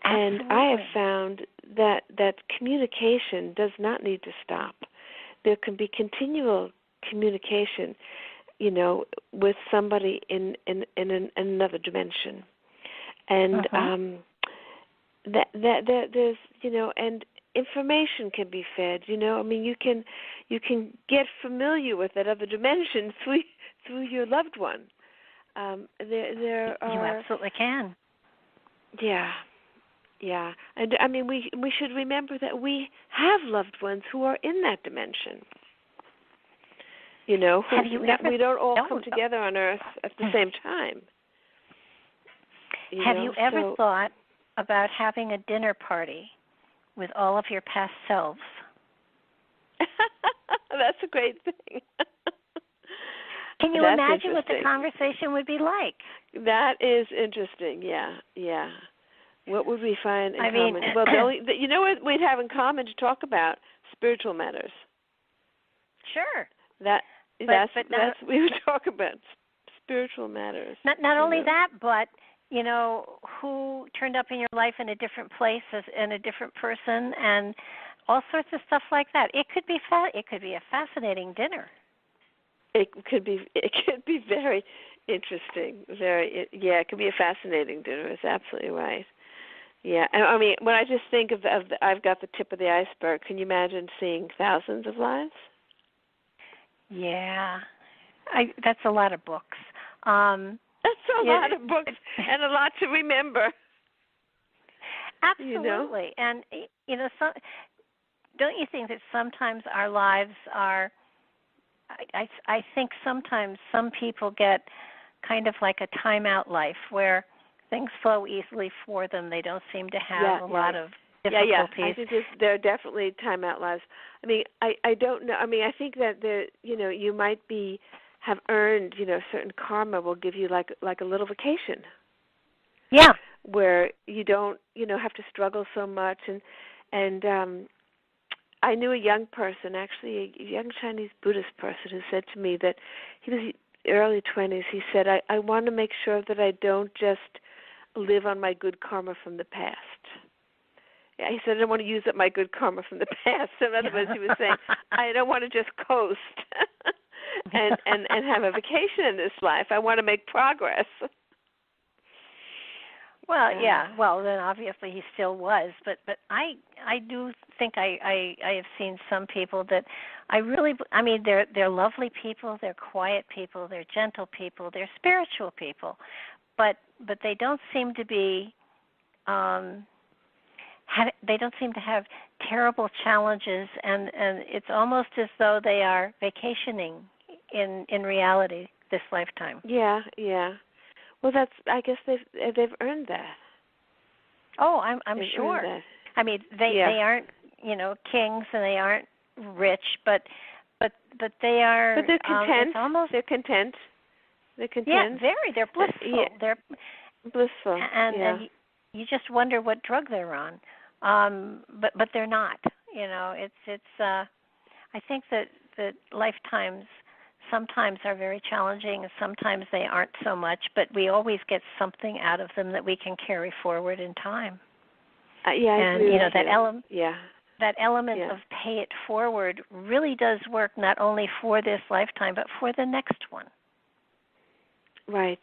Absolutely. And I have found that communication does not need to stop. There can be continual communication, with somebody in another dimension. And there's, and information can be fed. I mean, you can get familiar with that other dimension through your loved one. There are, you absolutely can. Yeah, yeah. And I mean, we should remember that we have loved ones who are in that dimension. We don't all come together on Earth at the same time. Have you ever thought about having a dinner party with all of your past selves? That's a great thing. Can you imagine what the conversation would be like? That is interesting. Yeah. What would we find in common? Well, what we'd have in common to talk about? Spiritual matters. Sure. That's we would talk about spiritual matters. Not only that, but who turned up in your life in a different place and a different person, and all sorts of stuff like that. It could be a fascinating dinner. It could be very interesting. It could be a fascinating dinner. It's absolutely right. Yeah, I mean, when I just think of I've got the tip of the iceberg. Can you imagine seeing thousands of lives? Yeah, that's a lot of books. That's a lot of books and a lot to remember. Absolutely, and don't you think that sometimes our lives are, I think sometimes some people get kind of like a timeout life where things flow easily for them. They don't seem to have a lot of difficulties. Yeah. I think there are definitely timeout lives. I mean, I don't know. I mean, I think that you might have earned, certain karma will give you like a little vacation. Yeah. Where you don't, have to struggle so much. And I knew a young person, actually a young Chinese Buddhist person, who said to me that he was early 20s. He said, I want to make sure that I don't just live on my good karma from the past. Yeah, he said, I don't want to use up my good karma from the past. In other words, he was saying, I don't want to just coast and have a vacation in this life. I want to make progress. Well, yeah. Well, then obviously he still was, but I do think I have seen some people that they're lovely people, they're quiet people, they're gentle people, they're spiritual people, but they don't seem to be they don't seem to have terrible challenges, and it's almost as though they are vacationing in reality this lifetime. Yeah. Well, I guess they've earned that. Oh, I'm they've sure. Earned that. I mean, they aren't, kings, and they aren't rich, but they are. But they're content. They're content. Yeah, very. They're blissful. Yeah. They're blissful. And you just wonder what drug they're on, but they're not. It's. I think that lifetimes sometimes are very challenging, and sometimes they aren't so much, but we always get something out of them that we can carry forward in time. I and agree that element. Yeah. That element of pay it forward really does work not only for this lifetime, but for the next one. Right.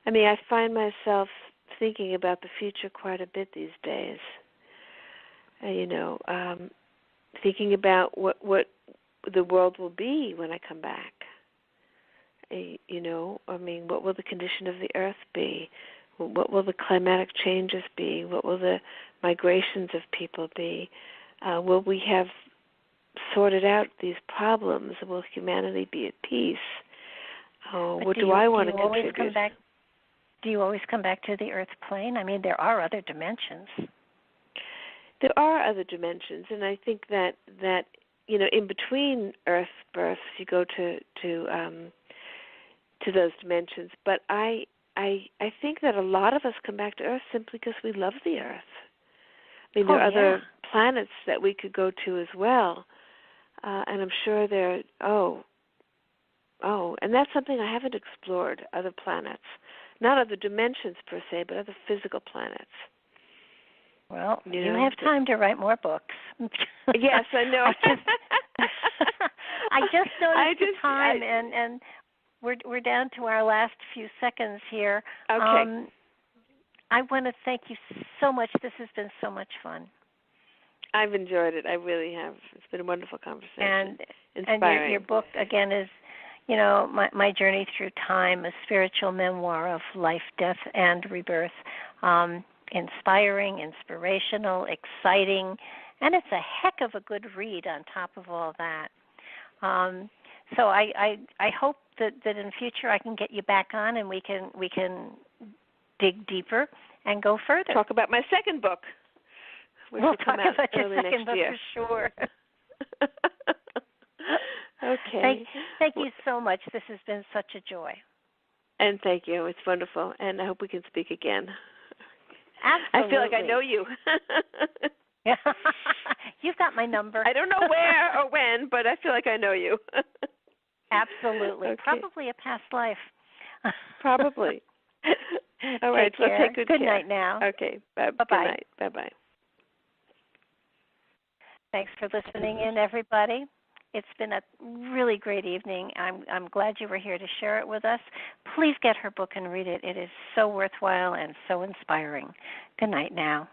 I mean, I find myself thinking about the future quite a bit these days. Thinking about what the world will be when I come back. What will the condition of the earth be? What will the climatic changes be? What will the migrations of people be? Will we have sorted out these problems? Will humanity be at peace? What do I want to contribute? Do you always come back to the earth plane? I mean, there are other dimensions. There are other dimensions, and I think that in between earth births, you go to those dimensions. But I think that a lot of us come back to earth simply because we love the earth. I mean, there are other planets that we could go to as well, and I'm sure there. And that's something I haven't explored. Other planets, not other dimensions per se, but other physical planets. Well, you have time to write more books. Yes, I know. I just noticed the time, and we're down to our last few seconds here. Okay. I want to thank you so much. This has been so much fun. I've enjoyed it. I really have. It's been a wonderful conversation. And inspiring. And your book again is, my journey through time, a spiritual memoir of life, death, and rebirth. Inspiring, inspirational, exciting, and it's a heck of a good read on top of all that. So I hope that in future I can get you back on and we can dig deeper and go further. Talk about my second book. We'll talk about your second book year. for sure. Okay. Thank you so much. This has been such a joy. And thank you. It's wonderful. And I hope we can speak again. Absolutely. I feel like I know you. Yeah. You've got my number. I don't know where or when, but I feel like I know you. Absolutely. Okay. Probably a past life. Probably. All right. So take good care. Good night now. Okay. Bye-bye. Good night. Bye-bye. Thanks for listening in, everybody. It's been a really great evening. I'm glad you were here to share it with us. Please get her book and read it. It is so worthwhile and so inspiring. Good night now.